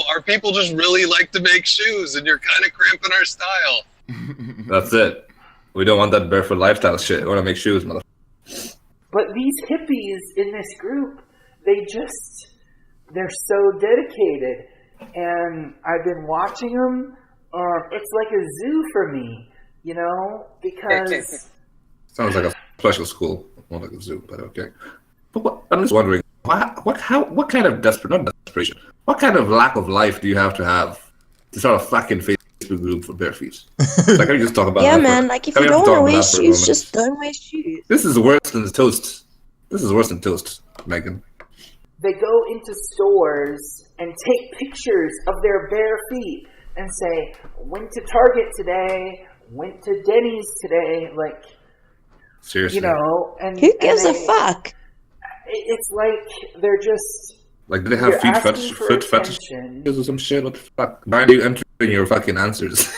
our people just really like to make shoes, and you're kind of cramping our style. That's it. We don't want that barefoot lifestyle shit. We want to make shoes, motherfucker. But these hippies in this group, they just they're so dedicated, and I've been watching them. It's like a zoo for me, you know, because sounds like a special school, more like a zoo, but okay. But I'm just wondering, what kind of not desperation, what kind of lack of life do you have to start a fucking Facebook group for bare feet? Like, can you just talk about yeah, that? Man, like if you don't want to wear shoes, just don't wear shoes. This is worse than toast. This is worse than toast, Megan. They go into stores and take pictures of their bare feet and say, went to Target today, went to Denny's today, like, seriously, you know, and who gives a fuck? It's like they're just like, do they have foot fetishes or some shit? What the fuck? Why are you entering your fucking answers?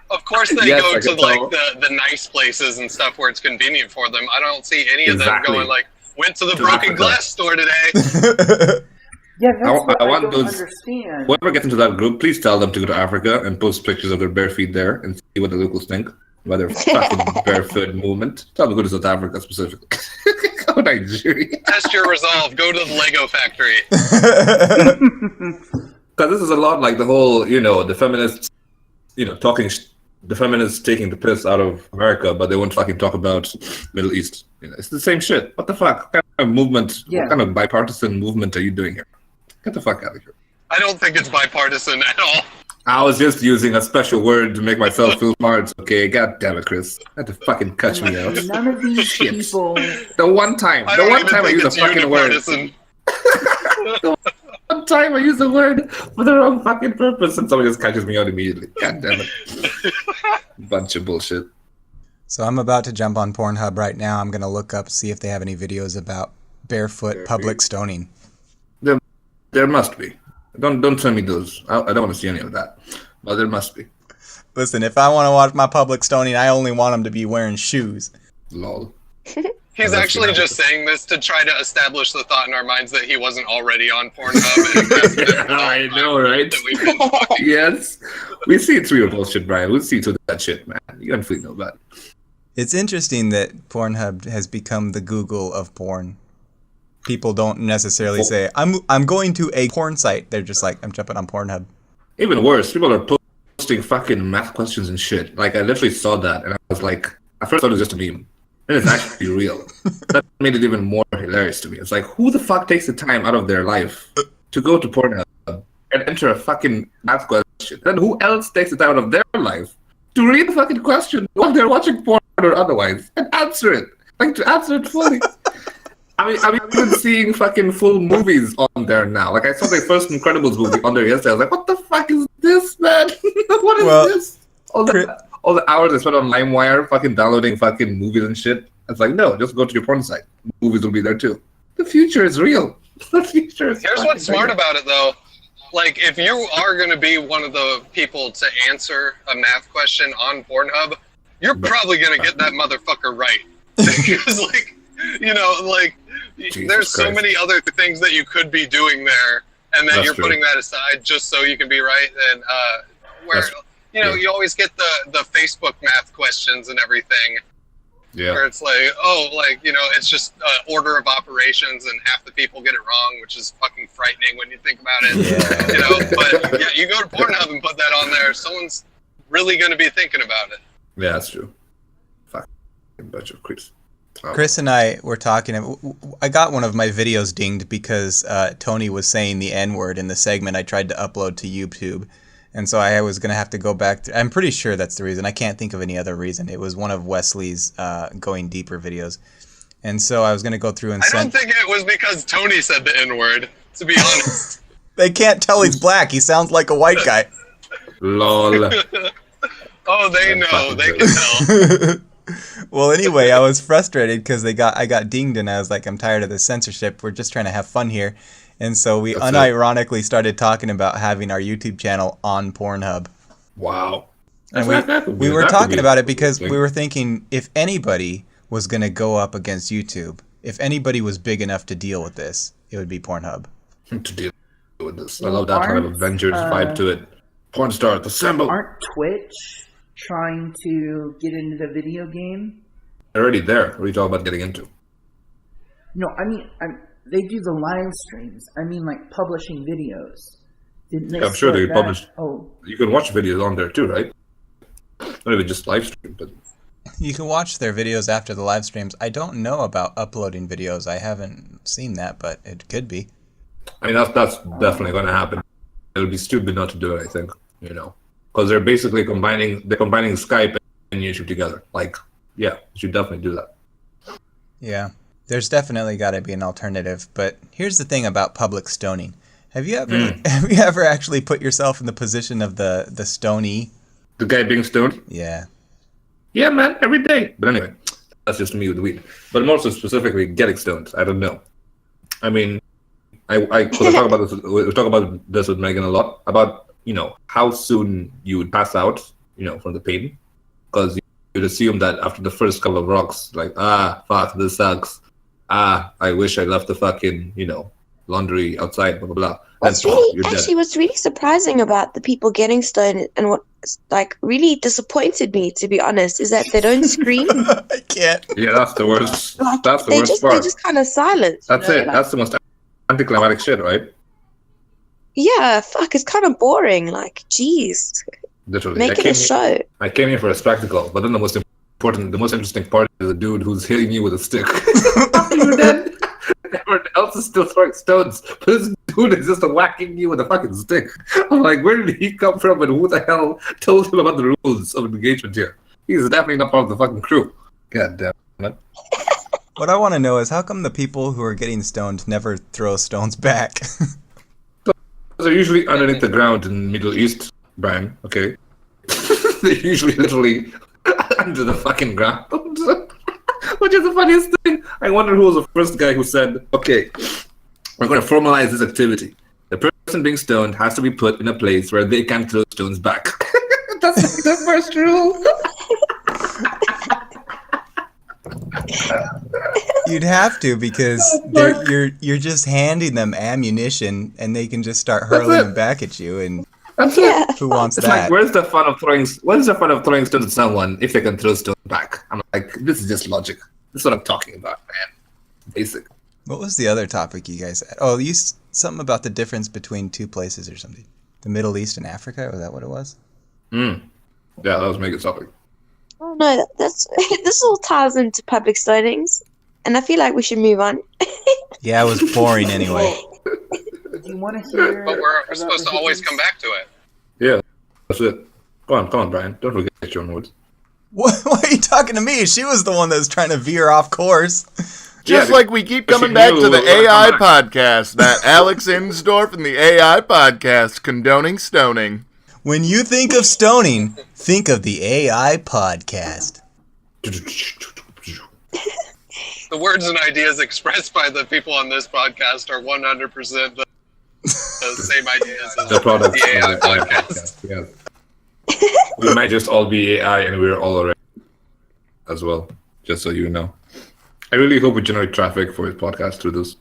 Of course they go to like the nice places and stuff where it's convenient for them. I don't see any of them going like, went to the broken glass store today. Yeah, that's what I want don't those, understand. Whoever gets into that group, please tell them to go to Africa and post pictures of their bare feet there and see what the locals think about their fucking barefoot movement. Tell them to go to South Africa specifically. Go to Nigeria. Test your resolve. Go to the Lego factory. Because this is a lot like the whole, you know, the feminists, you know, the feminists taking the piss out of America, but they won't fucking talk about Middle East. You know, it's the same shit. What the fuck? What kind of movement? Yeah. What kind of bipartisan movement are you doing here? Get the fuck out of here. I don't think it's bipartisan at all. I was just using a special word to make myself feel smart. Okay, god damn it, Chris. You had to fucking cut me out. None of these people. The one time I use a fucking word. The one time I use the word for the wrong fucking purpose, and somebody just catches me out immediately. God damn it. Bunch of bullshit. So I'm about to jump on Pornhub right now. I'm gonna look up, see if they have any videos about barefoot public stoning. There must be. Don't send me those. I don't want to see any of that. But there must be. Listen, if I want to watch my public stoning, I only want them to be wearing shoes. Lol. He's actually just saying this to try to establish the thought in our minds that he wasn't already on Pornhub. I know, right? Yes. We see through your bullshit, Brian. We see through that shit, man. You don't fully know about it. It's interesting that Pornhub has become the Google of porn. People don't necessarily say, I'm going to a porn site. They're just like, I'm jumping on Pornhub. Even worse, people are posting fucking math questions and shit. Like, I literally saw that, and I was like, at first I thought it was just a meme. And it's actually real. That made it even more hilarious to me. It's like, who the fuck takes the time out of their life to go to Pornhub and enter a fucking math question? Then who else takes the time out of their life to read the fucking question while they're watching porn or otherwise and answer it? Like, to answer it fully. I mean, I'm even seeing fucking full movies on there now. Like, I saw the first Incredibles movie on there yesterday. I was like, what the fuck is this, man? What is this? All the hours I spent on LimeWire fucking downloading fucking movies and shit. It's like, no, just go to your porn site. Movies will be there too. The future is real. The future is Here's what's smart about it, though. Like, if you are going to be one of the people to answer a math question on Pornhub, you're probably going to get that motherfucker right. Because, like, you know, like, there's so many other things that you could be doing there, and then you're putting that aside just so you can be right. And you know, you always get the Facebook math questions and everything, where it's like, oh, like, you know, it's just order of operations, and half the people get it wrong, which is fucking frightening when you think about it. Yeah. You know, but yeah, you go to Pornhub and put that on there, someone's really going to be thinking about it. Yeah, that's true. Fucking bunch of creeps. Chris and I were talking. I got one of my videos dinged because Tony was saying the N-word in the segment I tried to upload to YouTube. And so I was going to have to go back. I'm pretty sure that's the reason. I can't think of any other reason. It was one of Wesley's Going Deeper videos. And so I was going to go through and I don't think it was because Tony said the N-word, to be honest. They can't tell he's black. He sounds like a white guy. Lol. Oh, they know. They can tell. Well, anyway, I was frustrated because I got dinged, and I was like, I'm tired of this censorship. We're just trying to have fun here. And so we unironically started talking about having our YouTube channel on Pornhub. Wow. And we were talking about it because we were thinking if anybody was going to go up against YouTube, if anybody was big enough to deal with this, it would be Pornhub. To deal with this. I love that kind of Avengers vibe to it. Porn stars, assemble. Aren't Twitch trying to get into the video game? They're already there. What are you talking about getting into? No, I mean, they do the live streams. I mean, like publishing videos. Didn't they I'm sure they publish. Oh, you can watch videos on there too, right? Not even just live stream, but you can watch their videos after the live streams. I don't know about uploading videos. I haven't seen that, but it could be. I mean, that's definitely going to happen. It would be stupid not to do it, I think, because they're basically combining Skype and YouTube together. Like, yeah, you should definitely do that. Yeah, there's definitely got to be an alternative. But here's the thing about public stoning. Have you ever actually put yourself in the position of the stonee? The guy being stoned? Yeah. Yeah, man, every day. But anyway, that's just me with weed. But more so specifically, getting stoned. I don't know. I mean, I talk about this. We talk about this with Megan a lot about how soon you would pass out, from the pain, because you'd assume that after the first couple of rocks, like fuck, this sucks. I wish I left the fucking laundry outside, blah blah blah. What's really surprising about the people getting stoned and what really disappointed me, to be honest, is that they don't scream. I can't. Yeah, that's the worst. That's the worst part. They're just kind of silent. That's it. That's the most anticlimactic shit, right? Yeah, fuck, it's kind of boring. Like, jeez. Literally. Make it a show. I came here for a spectacle, but then the most interesting part is the dude who's hitting you with a stick. You dead? Everyone else is still throwing stones, but this dude is just whacking you with a fucking stick. I'm like, where did he come from, and who the hell told him about the rules of engagement here? He's definitely not part of the fucking crew. God damn it. What I want to know is how come the people who are getting stoned never throw stones back? They're usually underneath the ground in the Middle East, Brian, okay? They're usually literally under the fucking ground. Which is the funniest thing. I wonder who was the first guy who said, okay, we're going to formalize this activity. The person being stoned has to be put in a place where they can throw stones back. That's like the first rule. You'd have to, because you're just handing them ammunition and they can just start hurling them back at you, and who wants it's that? Like, where's the fun of throwing stones at someone if they can throw stones back? I'm like, this is just logic. This is what I'm talking about, man. Basic. What was the other topic you guys had? Oh, something about the difference between two places or something. The Middle East and Africa, was that what it was? Yeah, that was Megan's topic. Oh no, this all ties into public stonings, and I feel like we should move on. Yeah, it was boring anyway. Do you want to hear? But we're supposed to always come back to it. Yeah, that's it. Come on, Brian. Don't forget your own words. Why are you talking to me? She was the one that was trying to veer off course. Just like we keep coming back to the AI podcast, that Alex Insdorf and the AI podcast condoning stoning. When you think of stoning, think of the AI podcast. The words and ideas expressed by the people on this podcast are 100% the same ideas as the AI podcast. Yeah. We might just all be AI and we're all already as well, just so you know. I really hope we generate traffic for his podcast through this.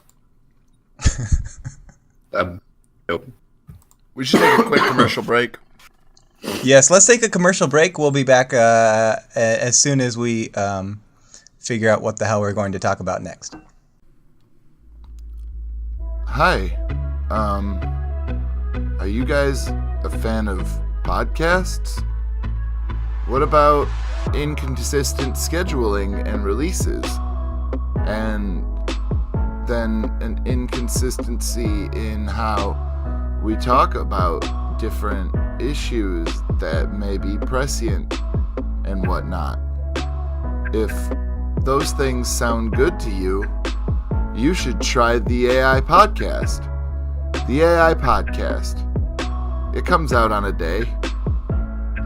We should take a quick commercial break. Yes, let's take a commercial break. We'll be back as soon as we figure out what the hell we're going to talk about next. Hi. Are you guys a fan of podcasts? What about inconsistent scheduling and releases? And then an inconsistency in how we talk about different issues that may be prescient and whatnot. If those things sound good to you, you should try the AI podcast. The AI podcast. It comes out on a day.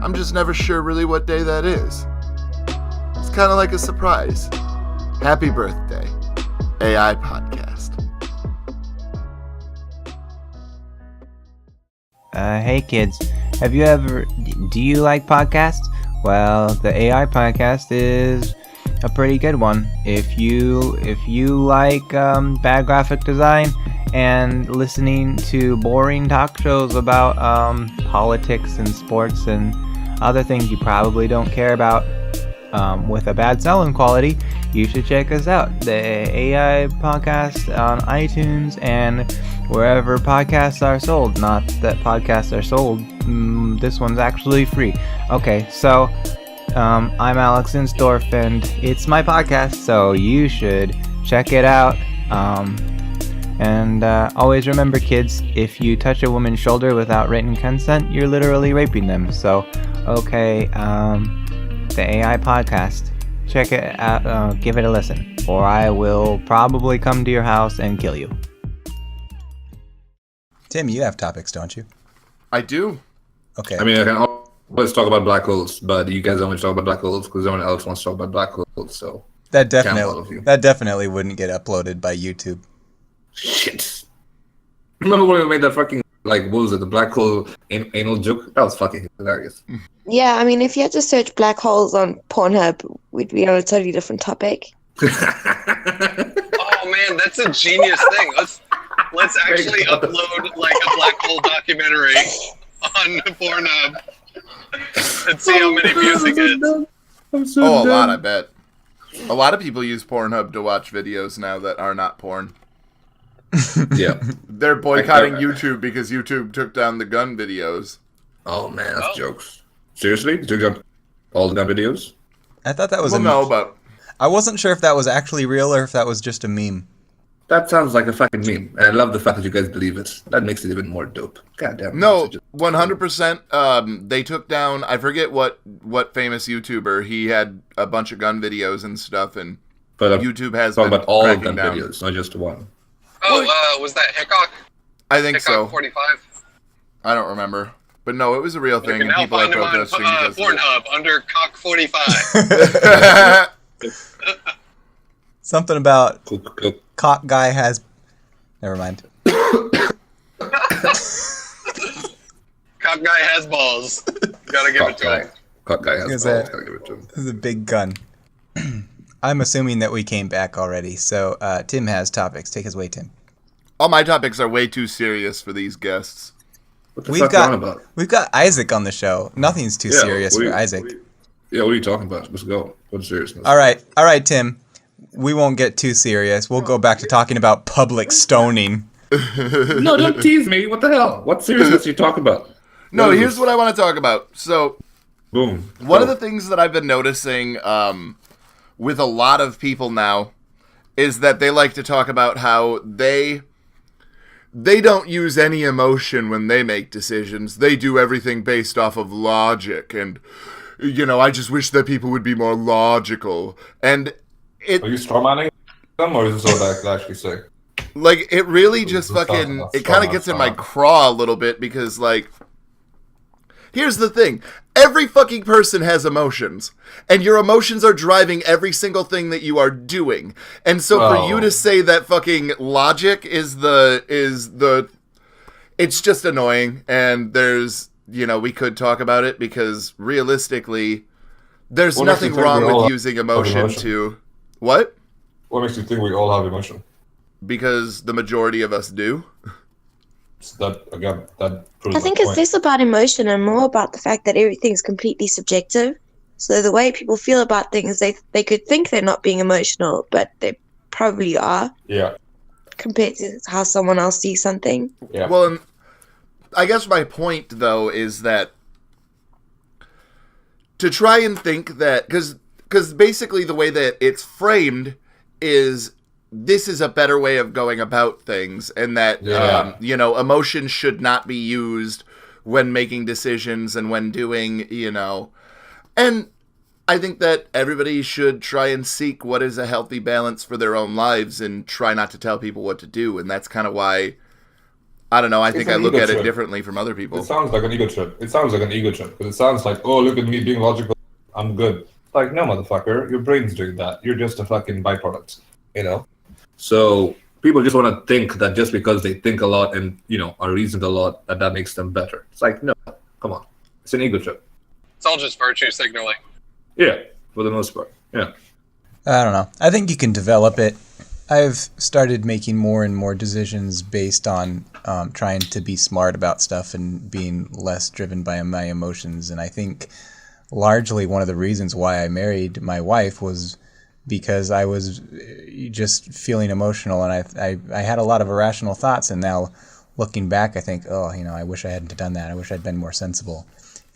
I'm just never sure really what day that is. It's kind of like a surprise. Happy birthday, AI podcast. Hey kids, do you like podcasts? Well, the AI podcast is a pretty good one. If you like bad graphic design and listening to boring talk shows about politics and sports and other things you probably don't care about, with a bad sound quality, you should check us out. The AI podcast on iTunes and wherever podcasts are sold. Not that podcasts are sold. This one's actually free. Okay, so I'm Alex Insdorf, and it's my podcast, so you should check it out. And always remember, kids, if you touch a woman's shoulder without written consent, you're literally raping them. So, okay, the AI podcast, check it out, give it a listen, or I will probably come to your house and kill you. Tim, you have topics, don't you? I do. Okay. I mean, I can always talk about black holes, but you guys only talk about black holes because everyone else wants to talk about black holes, so... That definitely wouldn't get uploaded by YouTube. Shit. Remember when we made that fucking, like, what was it, the black hole anal joke? That was fucking hilarious. Yeah, I mean, if you had to search black holes on Pornhub, we'd be on a totally different topic. Oh man, that's a genius thing. Let's actually upload like a black hole documentary on Pornhub and see how many views it gets. A lot, I bet. A lot of people use Pornhub to watch videos now that are not porn. Yeah. They're boycotting YouTube because YouTube took down the gun videos. Oh man, that's jokes. Seriously? You took down all the gun videos? I thought that was no, but I wasn't sure if that was actually real or if that was just a meme. That sounds like a fucking meme. And I love the fact that you guys believe it. That makes it even more dope. God damn. No, 100%. They took down, I forget what famous YouTuber. He had a bunch of gun videos and stuff, and YouTube has been about all cracking gun down. videos, not just one. Oh, was that Hickok? I think Hickok so. 45? I don't remember. But no, it was a real thing, You can and now people are find him on protesting because Pornhub under Cock 45. Something about cock guy has... Never mind. Cock guy has balls. Gotta give it to him. Cock guy has balls. Gotta give it to him. This is a big gun. I'm assuming that we came back already, so Tim has topics. Take us away, Tim. all my topics are way too serious for these guests. What the fuck are you on about? We've got Isaac on the show. Nothing's too serious for Isaac. What are you talking about? Let's go. What's seriousness? All right, Tim. We won't get too serious. We'll go back to talking about public stoning. No, don't tease me. What the hell? What seriousness are you talking about? No, here's what I want to talk about. So, boom. One of the things that I've been noticing with a lot of people now is that they like to talk about how they don't use any emotion when they make decisions. They do everything based off of logic, and I just wish that people would be more logical. And are you strawmanning them, or is this what I actually say? Like, it really just fucking, it kind of gets in my craw a little bit, because, like, here's the thing. Every fucking person has emotions, and your emotions are driving every single thing that you are doing. And so for you to say that fucking logic is the, it's just annoying, and there's, we could talk about it, because realistically, there's nothing wrong with using emotion to... What? What makes you think we all have emotion? Because the majority of us do. I think it's less about emotion and more about the fact that everything's completely subjective. So the way people feel about things, they could think they're not being emotional, but they probably are. Yeah. Compared to how someone else sees something. Yeah. Well, I guess my point, though, is that to try and think that... Because basically the way that it's framed is... this is a better way of going about things, and that, emotion should not be used when making decisions and when doing, And I think that everybody should try and seek what is a healthy balance for their own lives and try not to tell people what to do, and that's kind of why, I don't know, I think I look at it differently from other people. It sounds like an ego trip. Because it sounds like, oh, look at me being logical, I'm good. Like, no, motherfucker, your brain's doing that. You're just a fucking byproduct, So people just want to think that just because they think a lot and, are reasoned a lot, that makes them better. It's like, no, come on. It's an ego trip. It's all just virtue signaling. Yeah, for the most part. Yeah. I don't know. I think you can develop it. I've started making more and more decisions based on trying to be smart about stuff and being less driven by my emotions. And I think largely one of the reasons why I married my wife was because I was just feeling emotional, and I had a lot of irrational thoughts, and now looking back, I think, I wish I hadn't done that. I wish I'd been more sensible.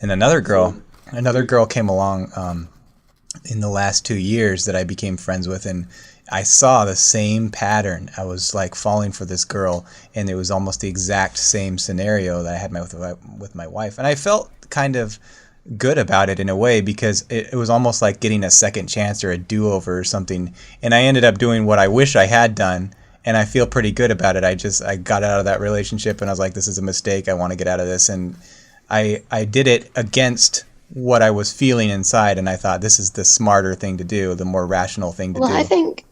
And another girl came along in the last 2 years that I became friends with, and I saw the same pattern. I was like falling for this girl, and it was almost the exact same scenario that I had with my wife, and I felt kind of good about it in a way because it was almost like getting a second chance or a do-over or something, and I ended up doing what I wish I had done, and I feel pretty good about it. I got out of that relationship, and I was like, this is a mistake, I want to get out of this, and I did it against what I was feeling inside, and I thought this is the smarter thing to do, the more rational thing to do. I think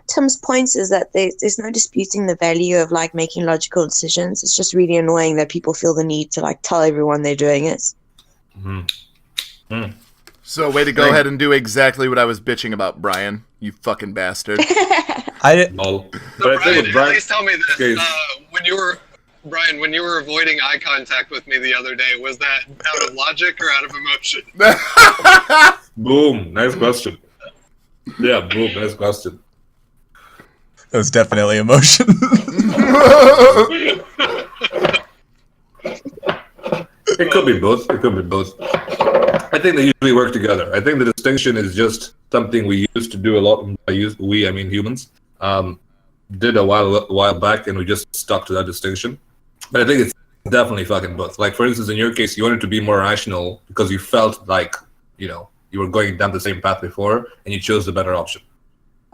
Tim's point is that there's no disputing the value of like making logical decisions. It's just really annoying that people feel the need to like tell everyone they're doing it. So, way to go ahead and do exactly what I was bitching about, Brian. You fucking bastard. I didn't. But Brian, at least tell me this: Brian, when you were avoiding eye contact with me the other day, was that out of logic or out of emotion? Boom! Nice question. Yeah, boom! Nice question. That was definitely emotion. It could be both. I think they usually work together. I think the distinction is just something we used to do a lot. I mean humans, did a while back, and we just stuck to that distinction. But I think it's definitely fucking both. Like, for instance, in your case, you wanted to be more rational because you felt like, you were going down the same path before, and you chose the better option.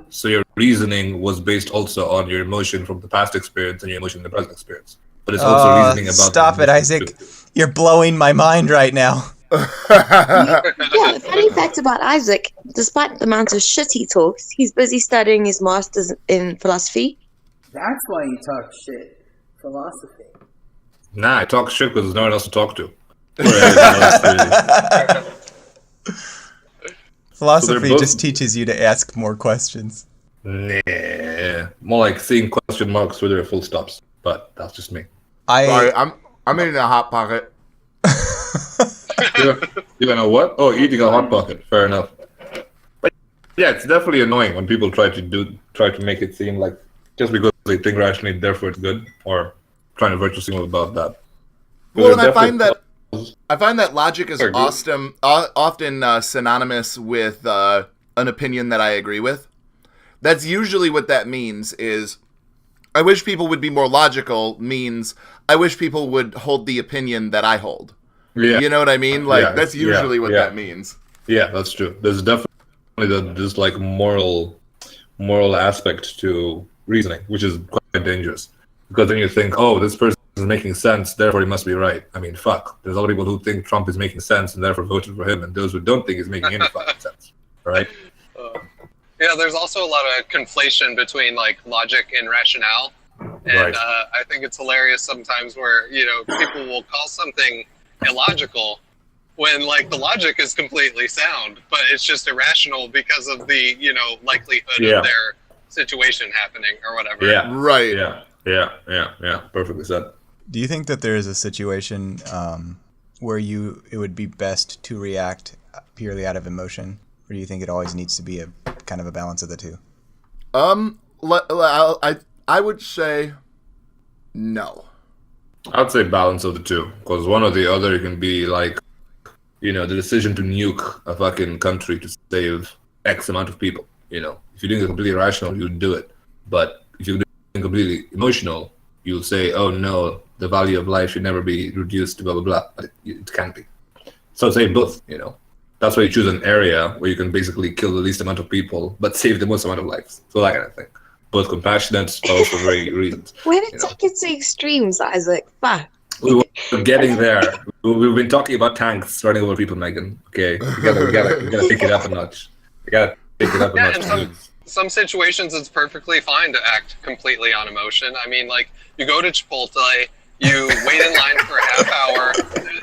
So your reasoning was based also on your emotion from the past experience and your emotion in the present experience. But it's also reasoning about... Stop it, Isaac. You're blowing my mind right now. The funny fact about Isaac, despite the amount of shit he talks, he's busy studying his master's in philosophy. That's why you talk shit. Philosophy. Nah, I talk shit because there's no one else to talk to. Philosophy just teaches you to ask more questions. Nah, more like seeing question marks with their full stops. But that's just me. Sorry, I'm eating a Hot Pocket. You know what? Oh, eating a Hot Pocket. Fair enough. But yeah, it's definitely annoying when people try to make it seem like just because they think rationally, therefore it's good, or trying to virtue signal about that. Well, and I find that logic is often synonymous with an opinion that I agree with. That's usually what that means is, I wish people would be more logical means I wish people would hold the opinion that I hold. Yeah. You know what I mean? Like, that's usually what that means. Yeah, that's true. There's definitely this like moral aspect to reasoning, which is quite dangerous. Because then you think, oh, this person is making sense, therefore he must be right. I mean, fuck. There's other people who think Trump is making sense and therefore voted for him, and those who don't think he's making any fucking sense. Right? Yeah, there's also a lot of conflation between like logic and rationale. And I think it's hilarious sometimes where, people will call something illogical when like the logic is completely sound, but it's just irrational because of the, likelihood of their situation happening or whatever. Yeah. Right. Yeah. Perfectly said. Do you think that there is a situation where it would be best to react purely out of emotion? Or do you think it always needs to be a kind of a balance of the two? I would say no. I'd say balance of the two, because one or the other can be like, the decision to nuke a fucking country to save X amount of people. If you're doing it completely rational, you'll do it. But if you're doing completely emotional, you'll say, oh no, the value of life should never be reduced to blah, blah, blah. But it can't be. So I'd say both, That's why you choose an area where you can basically kill the least amount of people, but save the most amount of lives. So that kind of thing. Both compassionate, but also very reasons. Why did it take it to extremes, Isaac? Fuck. We were getting there. We've been talking about tanks running over people, Megan. Okay, we gotta pick it up a notch. In some situations, it's perfectly fine to act completely on emotion. I mean, like, you go to Chipotle, you wait in line for a half hour,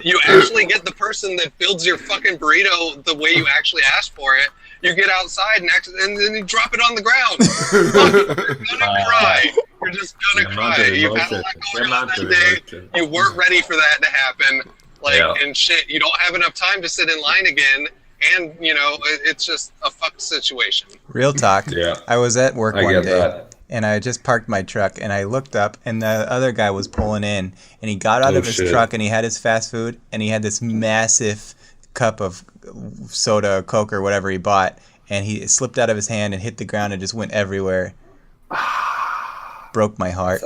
you actually get the person that builds your fucking burrito the way you actually asked for it. You get outside and then you drop it on the ground. You're gonna cry. You're just gonna cry. You've had a lot going on that day. You weren't ready for that to happen. and shit. You don't have enough time to sit in line again, and it's just a fuck situation. Real talk. Yeah. I was at work one day. That. And I just parked my truck, and I looked up, and the other guy was pulling in, and he got out of his truck, and he had his fast food, and he had this massive cup of soda, Coke, or whatever he bought, and he slipped out of his hand and hit the ground and just went everywhere. Broke my heart.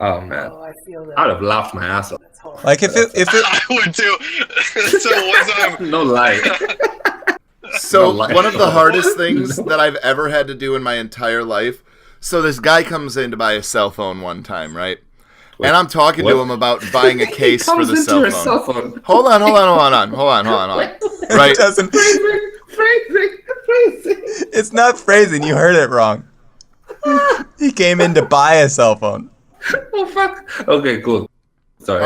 Oh man, I feel that. I'd have laughed my ass off. Like if it I would too. So one time, No lie. So one of the hardest things that I've ever had to do in my entire life. So this guy comes in to buy a cell phone one time, right? And I'm talking to him about buying a case for the cell phone. Hold on. Right? doesn't. It's not phrasing. You heard it wrong. He came in to buy a cell phone. Oh fuck. Okay, cool. Sorry.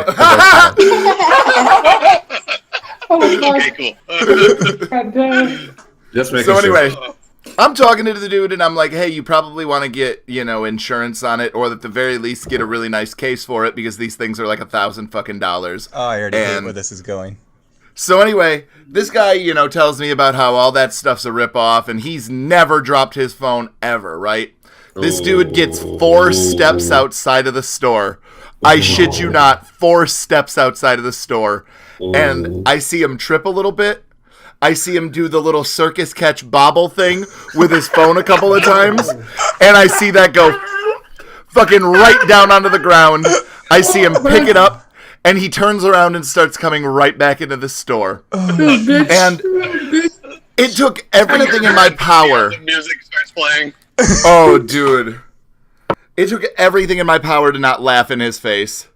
Okay, cool. Just making So sure. anyway, I'm talking to the dude, and I'm like, hey, you probably want to get, insurance on it, or at the very least get a really nice case for it, because these things are like $1,000 fucking. Oh, I already hate where this is going. So anyway, this guy, tells me about how all that stuff's a ripoff, and he's never dropped his phone ever, right? This dude gets 4 steps outside of the store. I shit you not, 4 steps outside of the store. And I see him trip a little bit. I see him do the little circus catch bobble thing with his phone a couple of times. And I see that go fucking right down onto the ground. I see him pick it up. And he turns around and starts coming right back into the store. And it took everything in my power. The music starts playing. Oh, dude. It took everything in my power to not laugh in his face.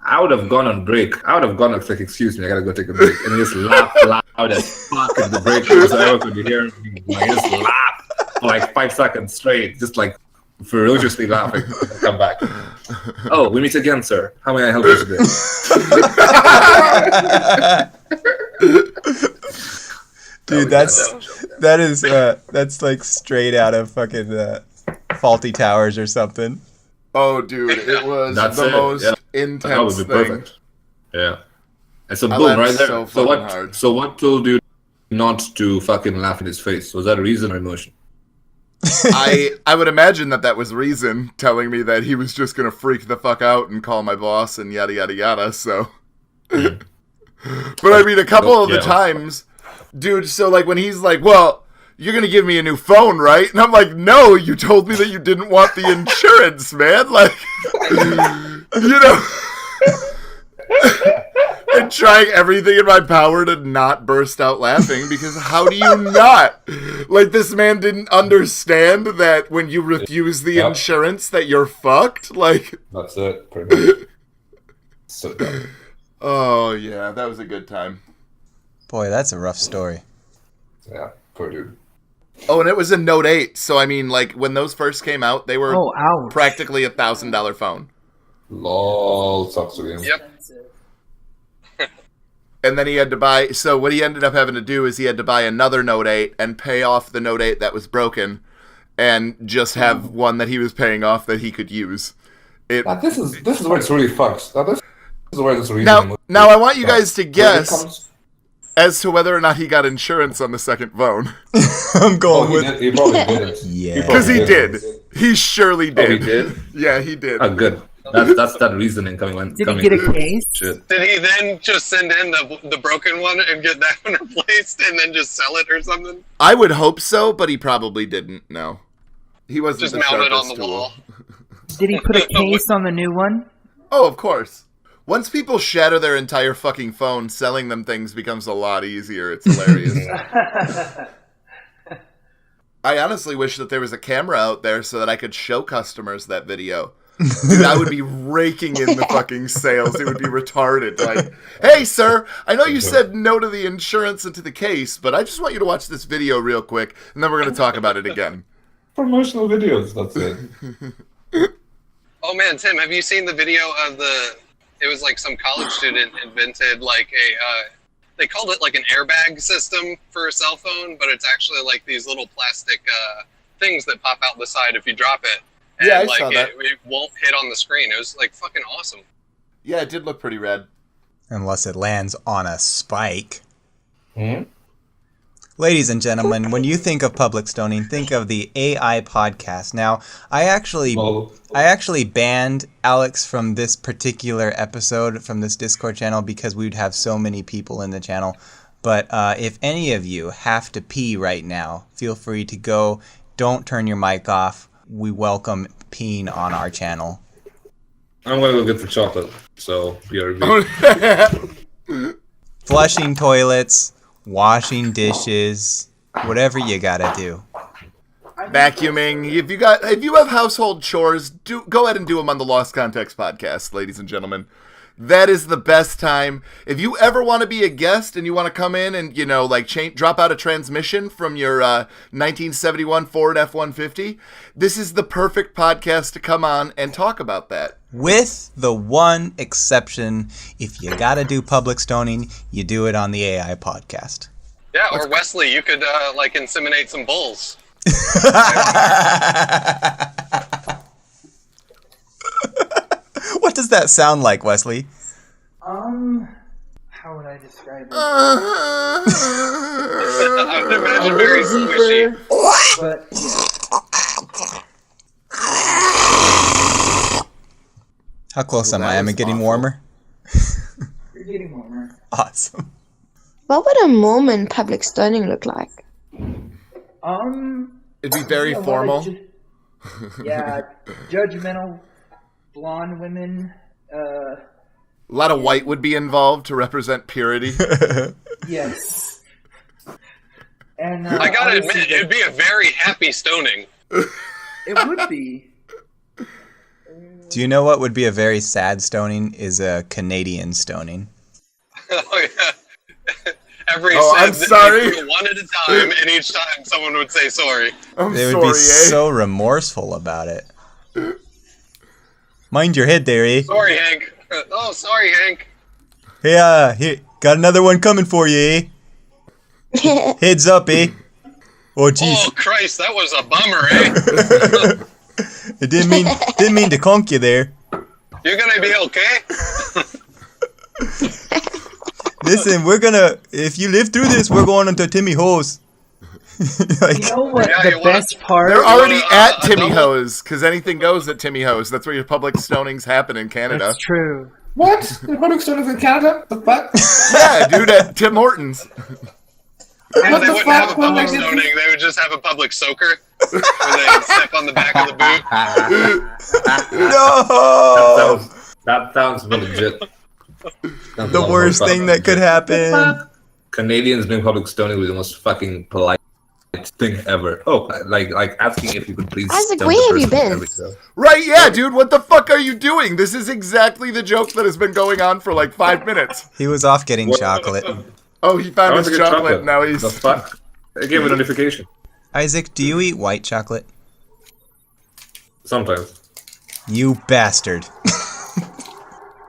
I would have gone on break. I would have gone like, excuse me, I gotta go take a break. And just laugh loud as fuck at the break. So everyone could be hearing me. Like, just laugh for like 5 seconds straight. Just like ferociously laughing. Come back. Oh, we meet again, sir. How may I help you today? Dude, that's like straight out of fucking Faulty Towers or something. Oh, dude, it was the most intense that would be thing. perfect. Yeah. And so boom, right there. So what told you not to fucking laugh in his face? Was that a reason or emotion? I would imagine that was reason telling me that he was just gonna freak the fuck out and call my boss and yada yada yada. So, but I mean, a couple of the times, dude. So like when he's like, "Well, you're gonna give me a new phone, right?" And I'm like, "No, you told me that you didn't want the insurance, man." Like, and trying everything in my power to not burst out laughing, because how do you not? Like, this man didn't understand that when you refuse the insurance that you're fucked? Like, that's it, pretty much. So dumb. Oh, yeah, that was a good time. Boy, that's a rough story. Yeah, poor dude. Oh, and it was a Note 8, so I mean, like, when those first came out, they were practically $1,000 phone. Lol, sucks to him. Yep. And then he had to buy, so what he ended up having to do is he had to buy another Note 8 and pay off the Note 8 that was broken, and just have one that he was paying off that he could use. This is where it's really fucked. This is where it's really now I want you guys to guess as to whether or not he got insurance on the second phone. I'm going with... He probably didn't. Yeah. Because he did. He surely did. Oh, he did? Yeah, he did. Oh, good. That's that reasoning coming. Did he get a case? Shit. Did he then just send in the broken one and get that one replaced and then just sell it or something? I would hope so, but he probably didn't. No, he wasn't just the mounted sharpest on the tool. wall. Did he put a case on the new one? Oh, of course. Once people shatter their entire fucking phone, selling them things becomes a lot easier. It's hilarious. I honestly wish that there was a camera out there so that I could show customers that video. Dude, I would be raking in the fucking sales. It would be retarded. Like, hey, sir, I know you said no to the insurance and to the case, but I just want you to watch this video real quick, and then we're going to talk about it again. Promotional videos, that's it. Oh, man, Tim, have you seen the video of it was like some college student invented like they called it like an airbag system for a cell phone, but it's actually like these little plastic things that pop out the side if you drop it. And I saw that. It won't hit on the screen. It was like fucking awesome. Yeah, it did look pretty rad. Unless it lands on a spike. Hmm? Ladies and gentlemen, when you think of public stoning, think of the AI podcast. Now, I actually banned Alex from this particular episode from this Discord channel because we'd have so many people in the channel. But if any of you have to pee right now, feel free to go. Don't turn your mic off. We welcome peeing on our channel. I'm gonna go get the chocolate. So you're Flushing toilets, washing dishes, whatever you gotta do. Vacuuming. If you have household chores, go ahead and do them on the Lost Context podcast, ladies and gentlemen. That is the best time. If you ever want to be a guest and you want to come in and, drop out a transmission from your 1971 Ford F-150, this is the perfect podcast to come on and talk about that. With the one exception, if you gotta do public stoning, you do it on the AI podcast. Yeah, or Wesley, you could, inseminate some bulls. What does that sound like, Wesley? How would I describe it? I would imagine very squishy. But, yeah. How close am I? Am I getting warmer? You're getting warmer. Awesome. What would a Mormon public stoning look like? It'd be very formal. Judgmental blonde women. A lot of white would be involved to represent purity. Yes. And I gotta admit, it'd be a very happy stoning. It would be. Do you know what would be a very sad stoning? Is a Canadian stoning. Oh, yeah. I'm sorry. One at a time, and each time someone would say sorry. They would be so remorseful about it. Mind your head there, eh? Sorry, Hank. Oh, sorry, Hank. Hey, here, got another one coming for you, eh? Heads up, eh? Oh, jeez. Oh, Christ, that was a bummer, eh? I didn't mean to conk you there. You're gonna be okay? Listen, if you live through this, we're going into Timmy Ho's. You know what the best part? They're already at Timmy Ho's, because anything goes at Timmy Ho's. That's where your public stonings happen in Canada. That's true. What? The public stonings in Canada? The fuck? Yeah, dude, at Tim Hortons. And they wouldn't have a public stoning, they would just have a public soaker, where they'd step on the back of the boot. No! That sounds legit. The worst thing that could happen. Canadians doing public stoning was the most fucking polite thing ever. Oh, like asking if you could please. Isaac, where have you been? Right, yeah, dude, what the fuck are you doing? This is exactly the joke that has been going on for like 5 minutes. He was off getting chocolate. Oh, he found his chocolate. Now he's. The fuck? I gave a notification. Isaac, do you eat white chocolate? Sometimes. You bastard.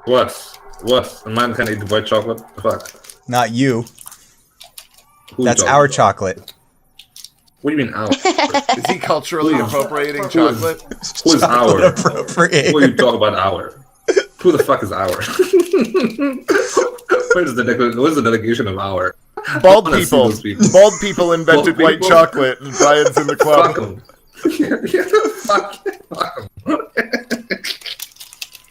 What? A man can eat white chocolate? The fuck? Not you. Who's That's our chocolate. What do you mean our? Is he culturally appropriating chocolate? Who is our? Appropriate. What are you talking about our? Who the fuck is our? Where's the delegation of our? Bald people. Bald people invented white chocolate, and Brian's in the club. Fuck 'em.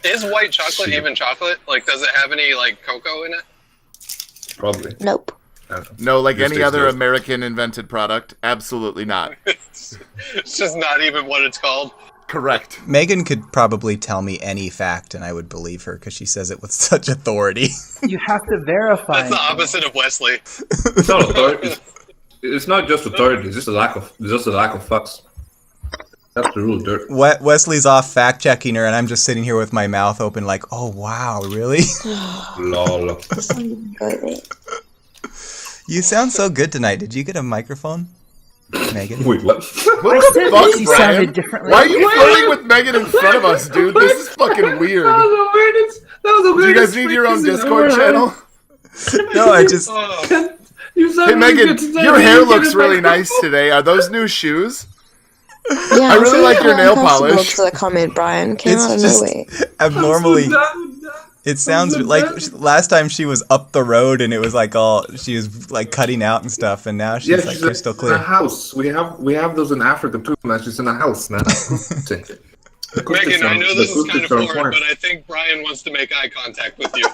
Is white chocolate even chocolate? Like, does it have any, cocoa in it? Probably. Nope. No, like any other American invented product, absolutely not. It's just not even what it's called. Correct. Megan could probably tell me any fact, and I would believe her because she says it with such authority. You have to verify. That's the opposite of Wesley. It's not authority. It's not just authority. It's just a lack of fucks. That's the rule, Dirt. Wesley's off fact checking her, and I'm just sitting here with my mouth open, like, "Oh wow, really?" Lol. You sound so good tonight. Did you get a microphone, Megan? Wait, what? What the fuck, Brian? Why are you flirting with Megan in front of us, dude? This is fucking weird. That was the weirdest. Do you guys need your own Discord channel? No, I just. Hey, Megan, your hair looks really nice today. Are those new shoes? Yeah, I really like your nail polish. To the comment, Brian came It's out of just nowhere. abnormally. It sounds like last time she was up the road and it was like she was like cutting out and stuff, and now she's like crystal clear. In a house. We have those in Africa too, man. She's in a house, man. Megan, I know this is kind of foreign, but I think Brian wants to make eye contact with you.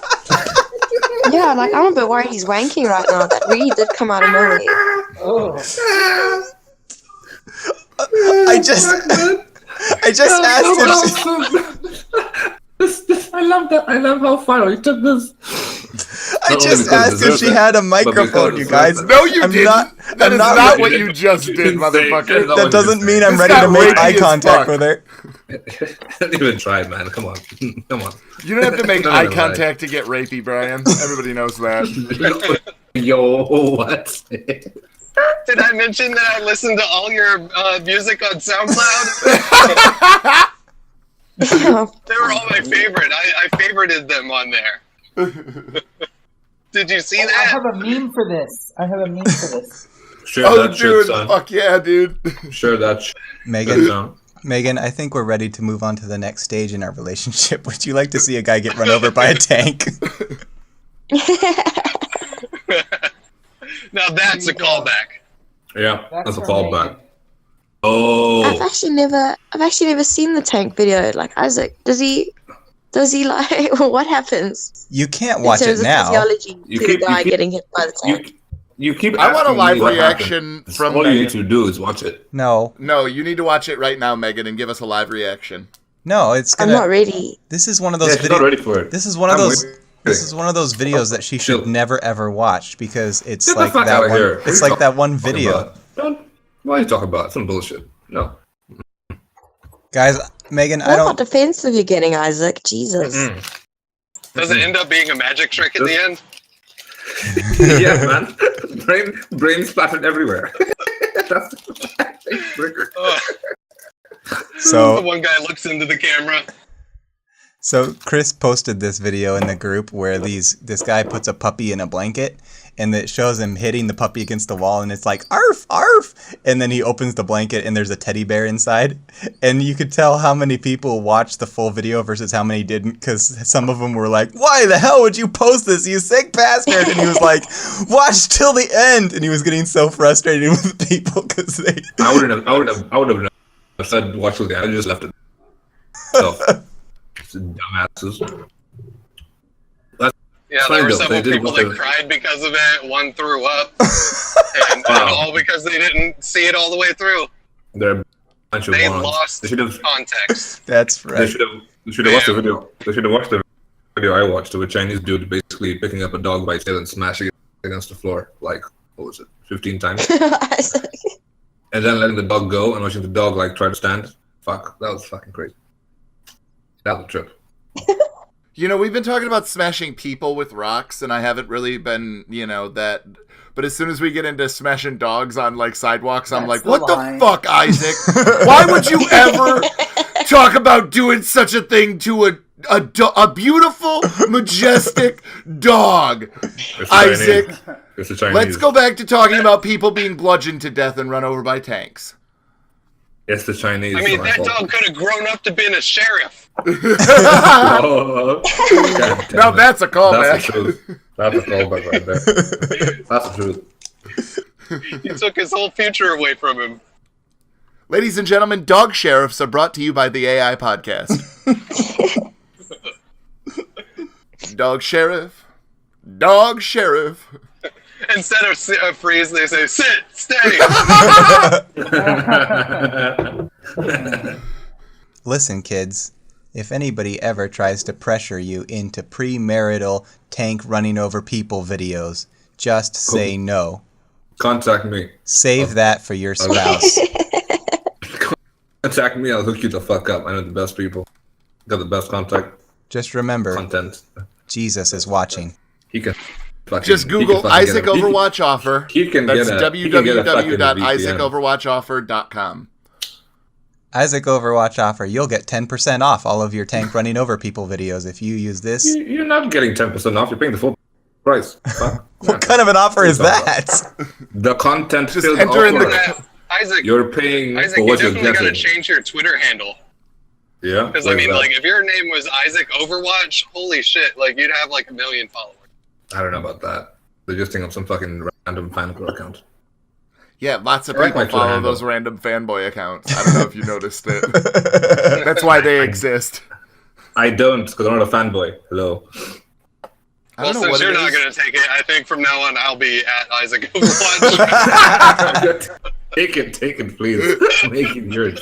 Yeah, like I'm a bit worried he's wanking right now. That really did come out of nowhere. Oh. I just asked if I love that. I love how far you took this. I just asked if she had a microphone, you guys. No, you didn't. That is not what you just did, motherfucker. That doesn't mean I'm ready to make eye contact with her. Don't even try, man. Come on. Come on. You don't have to make eye contact to get rapey, Brian. Everybody knows that. Yo, what? Did I mention that I listened to all your music on SoundCloud? They were all my favorite. I favorited them on there. Did you see that? I have a meme for this. Share that shit, son. Fuck yeah, dude. Share that shit. Megan, I think we're ready to move on to the next stage in our relationship. Would you like to see a guy get run over by a tank? Now that's a callback. Yeah, that's a fallback. Oh. I've actually never seen the tank video. Like, Isaac, does he like, what happens? You can't watch it now. Physiology to the guy getting hit by the tank. You keep. I want a live reaction from all Megan. you need to do is watch it. No, you need to watch it right now, Megan, and give us a live reaction. No, it's gonna. I'm not ready. This is one of those. She's not ready for it. This is one of those. This is one of those videos that she should never ever watch because it's like that one. Here. It's like that one video. Why are you talking about? Some bullshit. No. Guys, Megan, I don't. What defensive you're getting, Isaac? Jesus. Does it end up being a magic trick at the end? Yeah, man. Brain splattered everywhere. That's the trigger. So the one guy looks into the camera. So Chris posted this video in the group where this guy puts a puppy in a blanket and it shows him hitting the puppy against the wall and it's like arf arf, and then he opens the blanket and there's a teddy bear inside, and you could tell how many people watched the full video versus how many didn't, because some of them were like, why the hell would you post this, you sick bastard, and he was like, watch till the end, and he was getting so frustrated with people because they I would have said watch till the end. I just left it. So dumbasses. Yeah, there were several people that cried because of it. One threw up, and all because they didn't see it all the way through. They're a bunch of morons. Lost context. That's right. They should have watched the video. They should have watched the video I watched of a Chinese dude basically picking up a dog by its tail and smashing it against the floor, like, what was it, 15 times? And then letting the dog go and watching the dog like try to stand. Fuck, that was fucking crazy. That was a trip. You know, we've been talking about smashing people with rocks, and I haven't really been, that. But as soon as we get into smashing dogs on, like, sidewalks, I'm like, what the fuck, Isaac? Why would you ever talk about doing such a thing to a beautiful, majestic dog? Isaac, let's go back to talking about people being bludgeoned to death and run over by tanks. It's the Chinese. I mean, that dog could have grown up to being a sheriff. Now that's a callback. That's a callback right there. That's the truth. You took his whole future away from him. Ladies and gentlemen, dog sheriffs are brought to you by the AI podcast. Dog sheriff. Dog sheriff. Instead of freeze, they say sit, stay. Listen, kids. If anybody ever tries to pressure you into premarital tank running over people videos, just say no. Contact me. Save that for your spouse. Contact me, I'll hook you the fuck up. I know the best people. Got the best contact. Just remember, content. Jesus is watching. He can just Google Isaac Overwatch offer. That's www.isaacoverwatchoffer.com. Isaac Overwatch offer. You'll get 10% off all of your tank running over people videos if you use this. You're not getting 10% off. You're paying the full price. What kind of an offer is that? The content just enter in the Isaac. You're paying Isaac, for what you you're definitely getting. Gotta change your Twitter handle. Yeah. Because I mean, like, if your name was Isaac Overwatch, holy shit, like you'd have like 1 million followers. I don't know about that. They just think I'm some fucking random fan club account. Yeah, lots of people follow those random fanboy accounts. I don't know if you noticed it. That's why they exist. I don't, because I'm not a fanboy. Hello. Well, since you're not going to take it, I think from now on I'll be at Isaac Overwatch. Take it, please. Make it yours.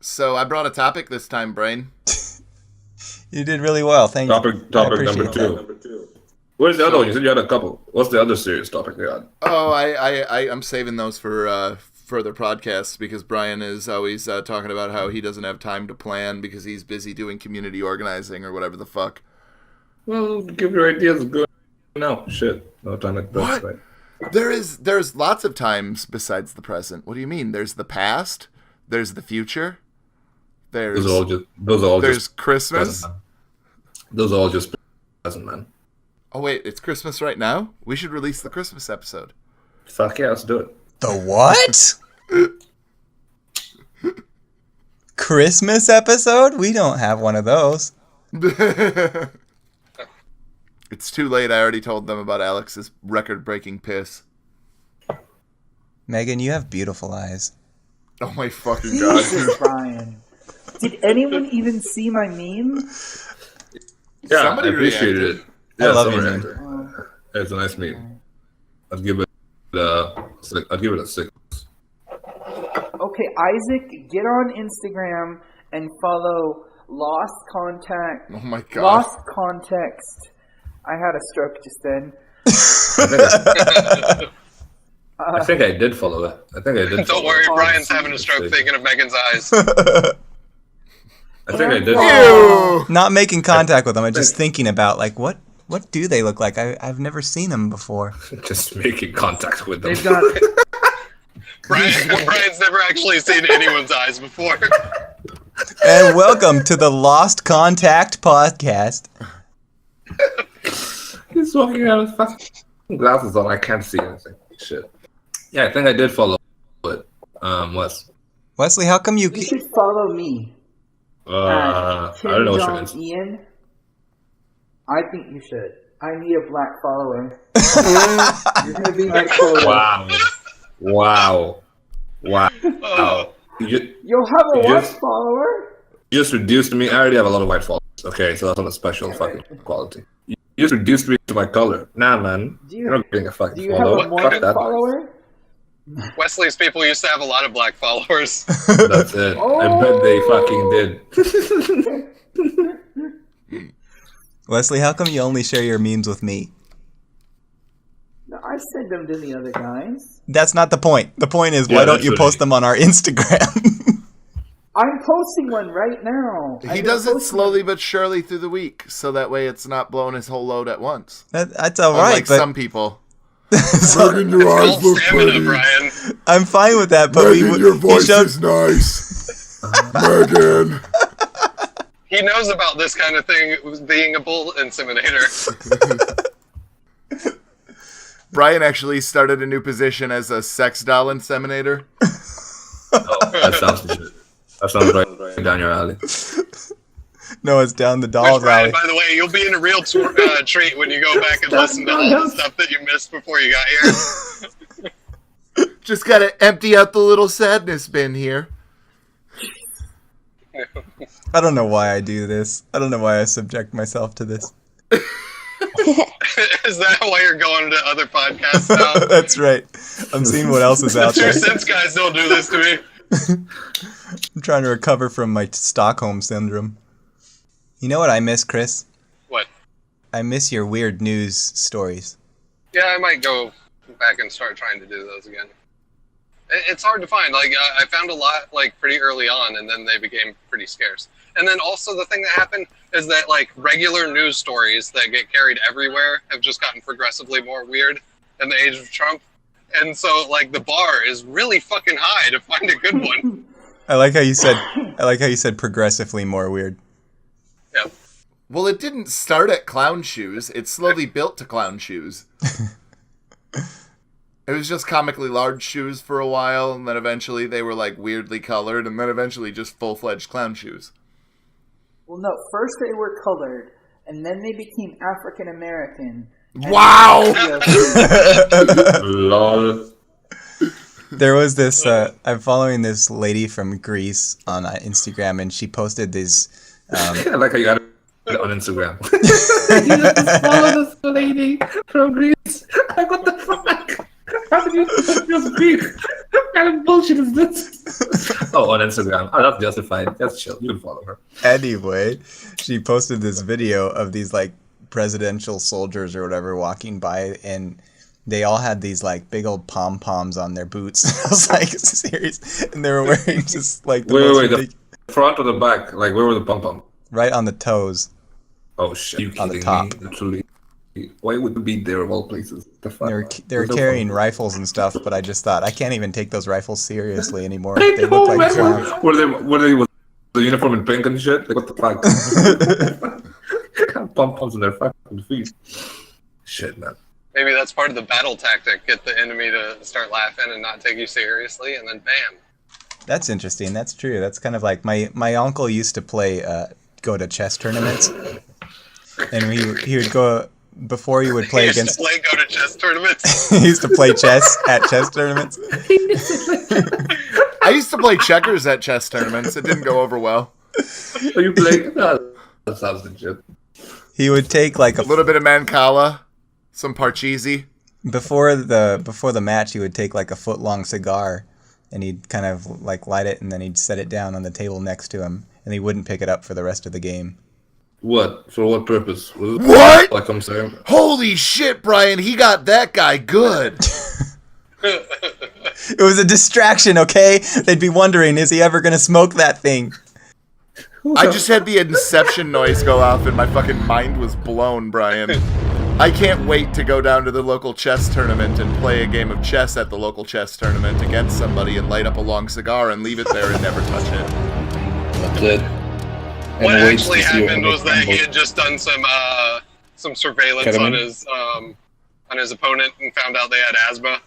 So I brought a topic this time, Brain. You did really well. Thank you. Topic number 2. Where's the other one? You said you had a couple. What's the other serious topic you had? Oh, I'm saving those for further podcasts because Brian is always talking about how he doesn't have time to plan because he's busy doing community organizing or whatever the fuck. Well, give your ideas a good. No, shit. No time like that. What? There's lots of times besides the present. What do you mean? There's the past. There's the future. There's Christmas. Present, those are all just present, man. Oh wait, it's Christmas right now? We should release the Christmas episode. Fuck yeah, let's do it. The what? Christmas episode? We don't have one of those. It's too late. I already told them about Alex's record-breaking piss. Megan, you have beautiful eyes. Oh my fucking god. Brian. Did anyone even see my meme? Yeah, Somebody I appreciated it. Yeah, I love your meme. It's a nice meme. I'd give it a 6. Okay, Isaac, get on Instagram and follow Lost Contact. Oh my god. Lost Context. I had a stroke just then. I think I did follow it. Don't worry, Brian's having a stroke thinking of Megan's eyes. I think I did. Ew. Not making contact with them. I'm just thinking about, like, what do they look like? I've never seen them before. Just making contact with them. They've got... Brian's never actually seen anyone's eyes before. And welcome to the Lost Contact podcast. He's walking out with fucking glasses on. I can't see anything. Shit. Yeah, I think I did follow it. Wesley, how come you... You should follow me. I don't know what you're into. Ian. I think you should. I need a black follower. You're gonna be my quota. Wow. You'll have a white follower? You just reduced me. I already have a lot of white followers. Okay, so that's not a special fucking quality. You just reduced me to my color. Nah, man. You're not getting a fucking follow. Do you have a Mormon follower? Wesley's people used to have a lot of black followers. That's it. Oh. I bet they fucking did. Wesley, how come you only share your memes with me? No, I send them to the other guys. That's not the point. The point is, why don't you post them on our Instagram? I'm posting one right now. He does it slowly but surely through the week, so that way it's not blowing his whole load at once. That's all right, Like but some people. Megan, your eyes look pretty. Brian. I'm fine with that, but Megan, your voice is nice. Megan. He knows about this kind of thing, being a bull inseminator. Brian actually started a new position as a sex doll inseminator. Oh, that sounds right down your alley. No, it's down the doll's alley. By the way, you'll be in a real treat when you go back and listen to all the stuff that you missed before you got here. Just gotta empty out the little sadness bin here. I don't know why I do this. I don't know why I subject myself to this. Is that why you're going to other podcasts now? That's right. I'm seeing what else is out there. 2 cents guys don't do this to me. I'm trying to recover from my Stockholm syndrome. You know what I miss, Chris? What? I miss your weird news stories. Yeah, I might go back and start trying to do those again. It's hard to find. Like, I found a lot, like, pretty early on, and then they became pretty scarce. And then also the thing that happened is that, like, regular news stories that get carried everywhere have just gotten progressively more weird in the age of Trump. And so, like, the bar is really fucking high to find a good one. I like how you said progressively more weird. Yeah. Well, it didn't start at clown shoes. It slowly built to clown shoes. It was just comically large shoes for a while, and then eventually they were like weirdly colored, and then eventually just full-fledged clown shoes. Well, no, first they were colored, and then they became African American. Wow! Lol. There was this, I'm following this lady from Greece on Instagram, and she posted this. I like how you got it on Instagram. You just follow this lady from Greece. Like, what the fuck? How did you just speak? What kind of bullshit is this? Oh, on Instagram. Oh, that's justified. That's chill. You can follow her. Anyway, she posted this video of these like presidential soldiers or whatever walking by, and they all had these like big old pom-poms on their boots. I was like, serious? And they were wearing just like wait, the front or the back? Like, where were the pom-poms? Right on the toes. Oh shit! You on the top. Me? Literally. Why would it be there of all places? The fuck? They were carrying rifles and stuff, but I just thought I can't even take those rifles seriously anymore. They look like clowns. Were they with the uniform in pink and shit? Like, what the fuck? Pom-poms on their fucking feet. Shit, man. Maybe that's part of the battle tactic. Get the enemy to start laughing and not take you seriously, and then bam. That's interesting. That's true. That's kind of like my uncle used to go to chess tournaments, and he would go. Before he would play against... Go to chess tournaments? He used to play chess at chess tournaments. I used to play checkers at chess tournaments. It didn't go over well. Are you playing? That sounds legit. He would take like a little bit of Mancala, some Parcheesi. Before the match, he would take like a foot-long cigar, and he'd kind of like light it, and then he'd set it down on the table next to him, and he wouldn't pick it up for the rest of the game. What? For what purpose? What? Like I'm saying. Holy shit, Brian! He got that guy good. It was a distraction, okay? They'd be wondering, is he ever gonna smoke that thing? I just had the Inception noise go off, and my fucking mind was blown, Brian. I can't wait to go down to the local chess tournament and play a game of chess at the local chess tournament against somebody and light up a long cigar and leave it there and never touch it. That's it. What actually happened was that he had just done some surveillance on his opponent and found out they had asthma.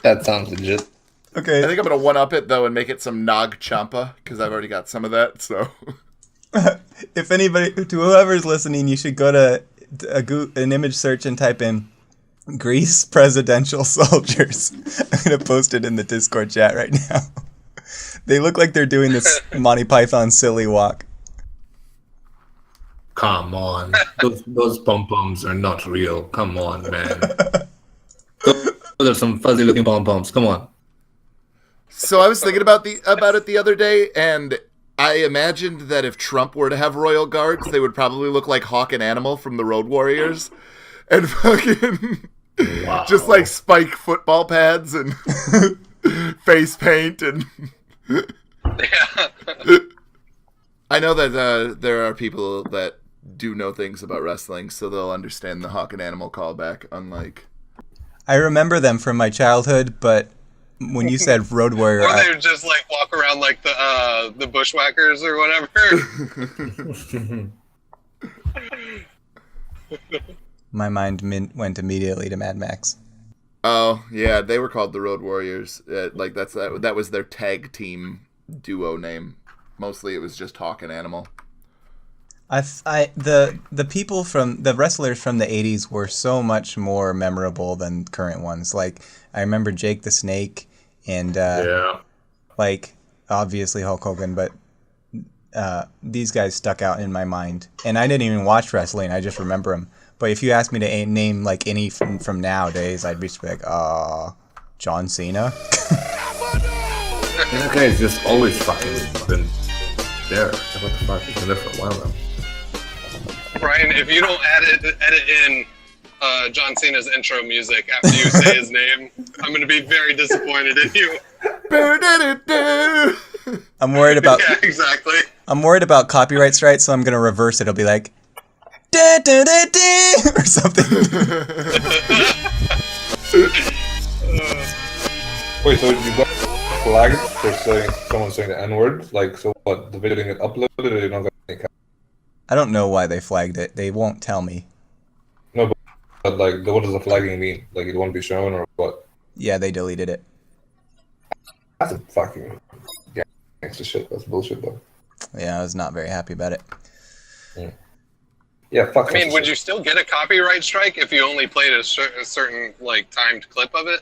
That sounds legit. Okay. I think I'm gonna one-up it though and make it some Nag Champa because I've already got some of that. So, if anybody, to whoever's listening, you should go to an image search and type in Greece presidential soldiers. I'm gonna post it in the Discord chat right now. They look like they're doing this Monty Python silly walk. Come on. Those pom-poms are not real. Come on, man. Those are some fuzzy-looking pom-poms. Come on. So I was thinking about it the other day, and I imagined that if Trump were to have royal guards, they would probably look like Hawk and Animal from the Road Warriors. And fucking... Wow. Just like spike football pads and face paint and... Yeah. I know that there are people that do know things about wrestling, so they'll understand the Hawk and Animal callback, unlike... I remember them from my childhood, but when you said Road Warrior... Or they would just like walk around like the bushwhackers or whatever. My mind went immediately to Mad Max. Oh, yeah, they were called the Road Warriors. That was their tag team duo name. Mostly it was just Hawk and Animal. The people from the wrestlers from the 80s were so much more memorable than current ones. Like I remember Jake the Snake and like obviously Hulk Hogan, but these guys stuck out in my mind. And I didn't even watch wrestling, I just remember them. But if you asked me to name like any from nowadays, I'd be like, John Cena. That guy's just always fucking been there. What the fuck? He's been there for a while now. Brian, if you don't edit in John Cena's intro music after you say his name, I'm going to be very disappointed in you. I'm worried about... Yeah, exactly. I'm worried about copyright strikes, so I'm going to reverse it. It'll be like... Da, da, da, da, or something. Wait, so you got flagged for someone saying the N-word? Like, so what? The video didn't get uploaded or they don't got any... I don't know why they flagged it. They won't tell me. No, but But like, what does the flagging mean? Like, it won't be shown or what? Yeah, they deleted it. That's a fucking gangster shit. That's bullshit, though. Yeah, I was not very happy about it. Yeah, fuck. I mean, would you still get a copyright strike if you only played a certain like timed clip of it?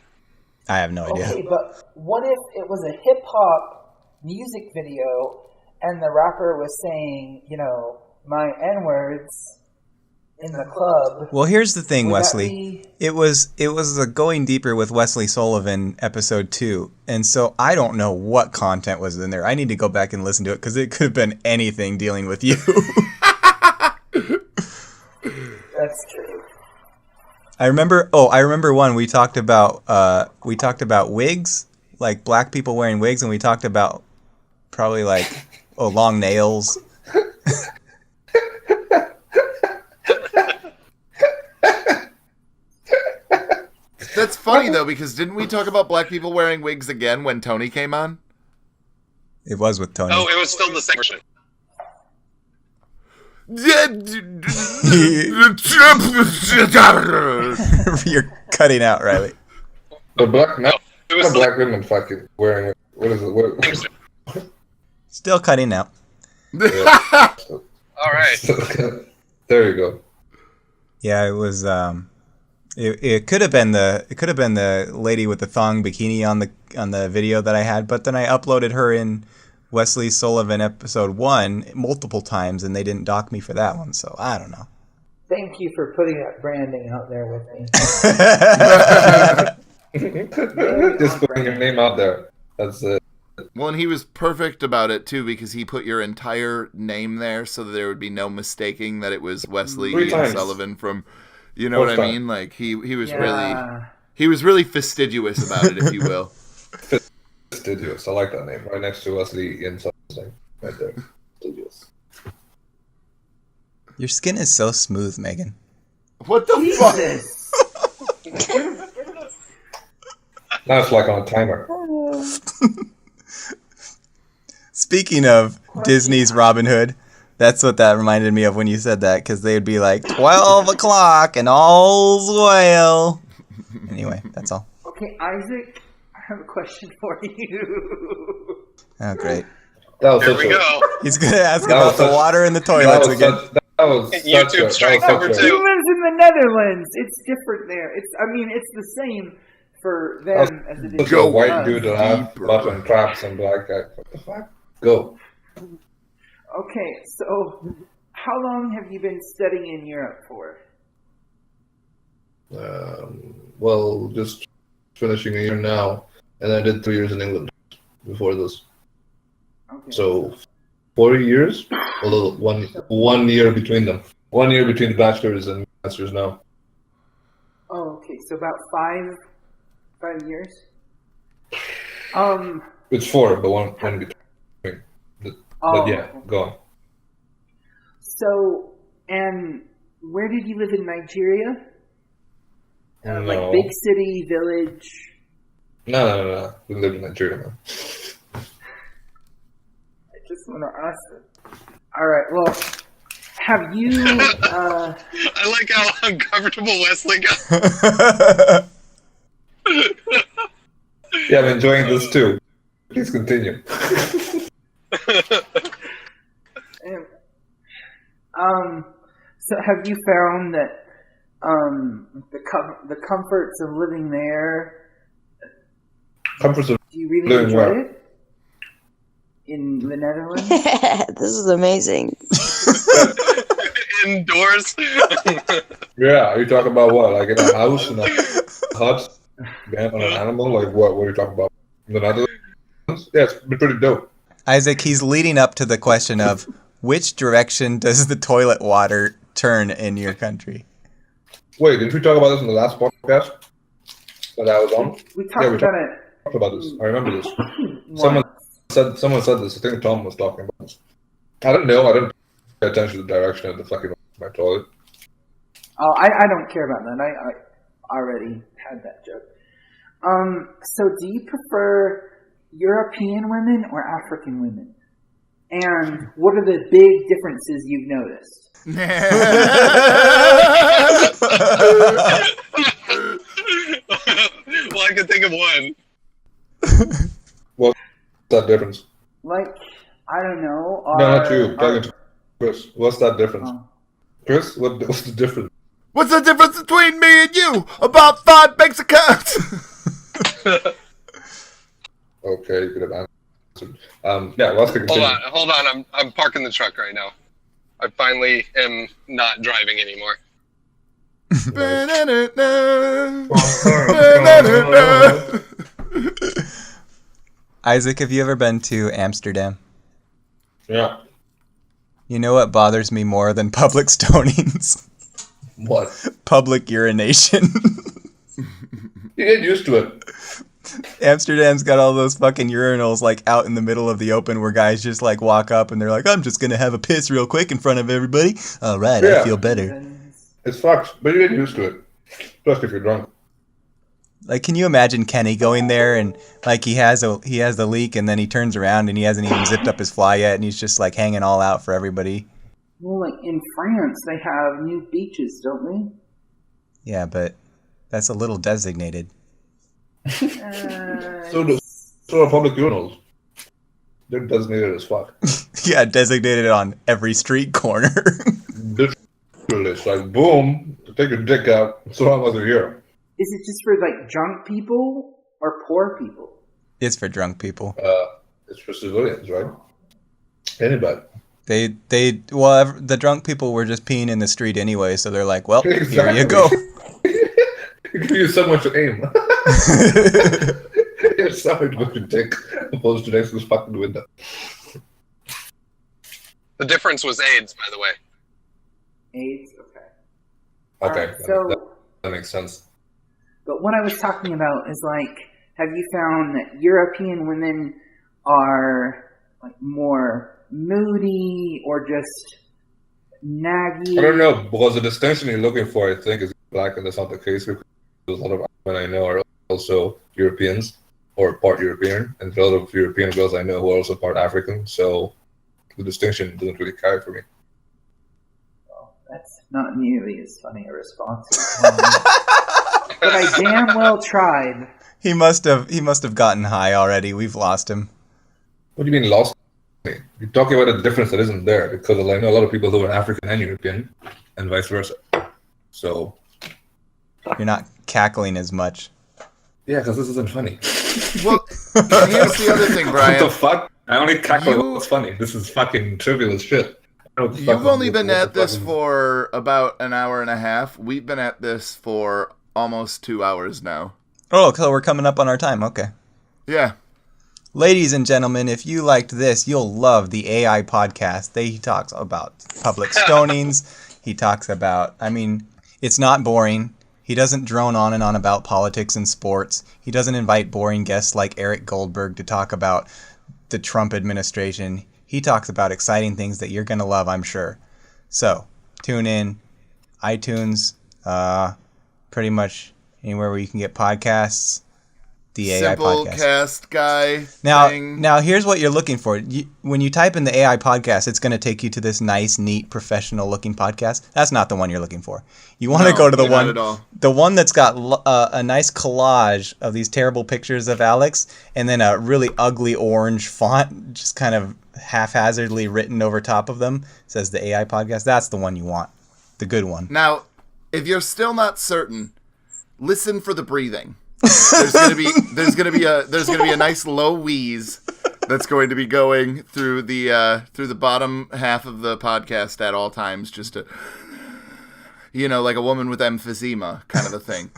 I have no idea. Okay, but what if it was a hip hop music video and the rapper was saying, you know, my N-words in the club? Well, here's the thing, Wesley. It was a Going Deeper with Wesley Sullivan episode 2, and so I don't know what content was in there. I need to go back and listen to it because it could have been anything dealing with you. That's true. I remember one we talked about wigs, like black people wearing wigs, and we talked about probably like long nails. That's funny though, because didn't we talk about black people wearing wigs again when Tony came on? It was with Tony. Oh, it was still the same version. You're cutting out, Riley. The black women fucking wearing it. What is it? What? Still cutting out. Yeah. All right. There you go. Yeah, it was. It could have been the lady with the thong bikini on the video that I had, but then I uploaded her in Wesley Sullivan episode 1 multiple times, and they didn't dock me for that one. So I don't know. Thank you for putting that branding out there with me. Just putting your name out there. That's it. Well, and he was perfect about it too, because he put your entire name there, so that there would be no mistaking that it was Wesley Sullivan from. You know what I mean? Like he was really fastidious about it, if you will. Fastidious. I like that name. Right next to Wesley in something. Right there. Fastidious. Your skin is so smooth, Megan. What the fuck? Now it's like on a timer. Speaking of Disney's Robin Hood, that's what that reminded me of when you said that, because they would be like 12 o'clock and all's well. Anyway, that's all. Okay, Isaac, I have a question for you. Oh, great. There we go. He's going to ask about the water in the toilets again. YouTube strike number 2. He lives in the Netherlands. It's different there. It's the same for them as it is. Go white dude that have button traps and black guy. What the fuck? Go. Okay, so how long have you been studying in Europe for? Well, just finishing a year now, and I did 3 years in England before this. Okay. So 4 years, a little 1 year between them. 1 year between the bachelor's and master's now. Oh, okay, so about five years. It's 4, but one between. But yeah, go on. So, and where did you live in Nigeria? No. Like big city, village? No. We live in Nigeria, man. I just want to ask it. All right, well, have you... I like how uncomfortable Wesley got. Yeah, I'm enjoying this too. Please continue. So have you found that the comforts of living there? Comforts of do you really enjoy where? it in the Netherlands? This is amazing. Indoors. Yeah, are you talking about what? Like in a house, in a hut, on an animal? Like what? What are you talking about? In the Netherlands? Yeah, it's been pretty dope. Isaac, he's leading up to the question of which direction does the toilet water turn in your country? Wait, didn't we talk about this in the last podcast that I was on? We talked about it. Talked about this. I remember this. Someone said this. I think Tom was talking about this. I don't know. I didn't pay attention to the direction of the fucking my toilet. Oh, I don't care about that. I already had that joke. So do you prefer European women or African women? And what are the big differences you've noticed? Well, I can think of one. What's that difference? Like, I don't know. No, not you. Talking to Chris. What's that difference? Chris, what's the difference? What's the difference between me and you? About 5 bank accounts. Okay, you could have answered. Yeah, let's continue. Hold on. I'm parking the truck right now. I finally am not driving anymore. Isaac, have you ever been to Amsterdam? Yeah. You know what bothers me more than public stonings? What? Public urination. You get used to it. Amsterdam's got all those fucking urinals like out in the middle of the open where guys just like walk up and they're like, I'm just gonna have a piss real quick in front of everybody. All right, yeah. I feel better. It's fucked, but you get used to it. Especially if you're drunk. Like, can you imagine Kenny going there and like he has the leak and then he turns around and he hasn't even zipped up his fly yet and he's just like hanging all out for everybody? Well, like in France, they have nude beaches, don't they? Yeah, but that's a little designated. So are public urinals. They're designated as fuck. Yeah, designated on every street corner. Literally, it's like, boom, take your dick out, so long as you're here. Is it just for like drunk people or poor people? It's for drunk people. It's for civilians, right? Anybody. Well, the drunk people were just peeing in the street anyway, so they're like, well, Exactly. Here you go. You give you so much to aim. You're sorry to put your dick opposed to next to this fucking window. The difference was AIDS, by the way. AIDS? Okay. Okay, So that makes sense. But what I was talking about is like, have you found that European women are like more moody or just naggy? I don't know, because the distinction you're looking for, I think, is black, and that's not the case. Because a lot of women I know are also Europeans or part European, and a lot of European girls I know who are also part African. So the distinction doesn't really carry for me. Well, that's not nearly as funny a response. But I damn well tried. He must have gotten high already. We've lost him. What do you mean lost? You're talking about a difference that isn't there, because I know a lot of people who are African and European, and vice versa. So you're not cackling as much. Yeah, because this isn't funny. Well, here's the other thing, Brian. What the fuck? I only cackle when it's funny. This is fucking trivial as shit. You've only been at this for about an hour and a half. We've been at this for almost 2 hours now. Oh, so we're coming up on our time. Okay. Yeah. Ladies and gentlemen, if you liked this, you'll love the AI podcast. He talks about public stonings. He talks about, it's not boring. He doesn't drone on and on about politics and sports. He doesn't invite boring guests like Eric Goldberg to talk about the Trump administration. He talks about exciting things that you're going to love, I'm sure. So, tune in. iTunes, pretty much anywhere where you can get podcasts. The AI podcast. Simplecast guy. Now, here's what you're looking for. When you type in the AI podcast, it's going to take you to this nice, neat, professional-looking podcast. That's not the one you're looking for. You want to go to the one that's got a nice collage of these terrible pictures of Alex, and then a really ugly orange font, just kind of haphazardly written over top of them. It says the AI podcast. That's the one you want, the good one. Now, if you're still not certain, listen for the breathing. There's gonna be a nice low wheeze that's going to be going through the bottom half of the podcast at all times, just to, like a woman with emphysema kind of a thing.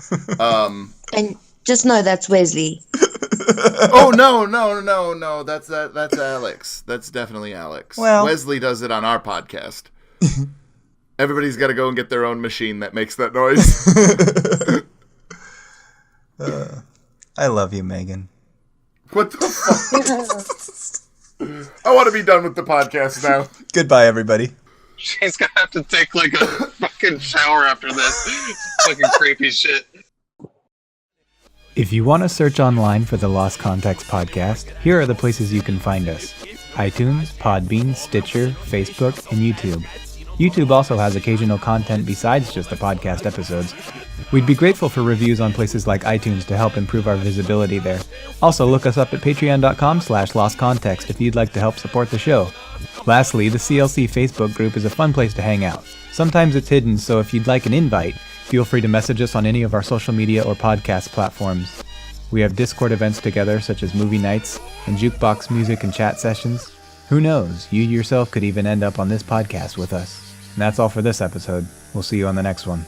And just know that's Wesley. Oh no, that's Alex. That's definitely Alex. Well, Wesley does it on our podcast. Everybody's got to go and get their own machine that makes that noise. I love you, Megan. What the fuck? I want to be done with the podcast now. Goodbye, everybody. She's gonna have to take like a fucking shower after this. Fucking creepy shit. If you want to search online for the Lost Context podcast, here are the places you can find us. iTunes, Podbean, Stitcher, Facebook, and YouTube. YouTube also has occasional content besides just the podcast episodes. We'd be grateful for reviews on places like iTunes to help improve our visibility there. Also, look us up at patreon.com/lostcontext if you'd like to help support the show. Lastly, the CLC Facebook group is a fun place to hang out. Sometimes it's hidden, so if you'd like an invite, feel free to message us on any of our social media or podcast platforms. We have Discord events together, such as movie nights and jukebox music and chat sessions. Who knows, you yourself could even end up on this podcast with us. And that's all for this episode. We'll see you on the next one.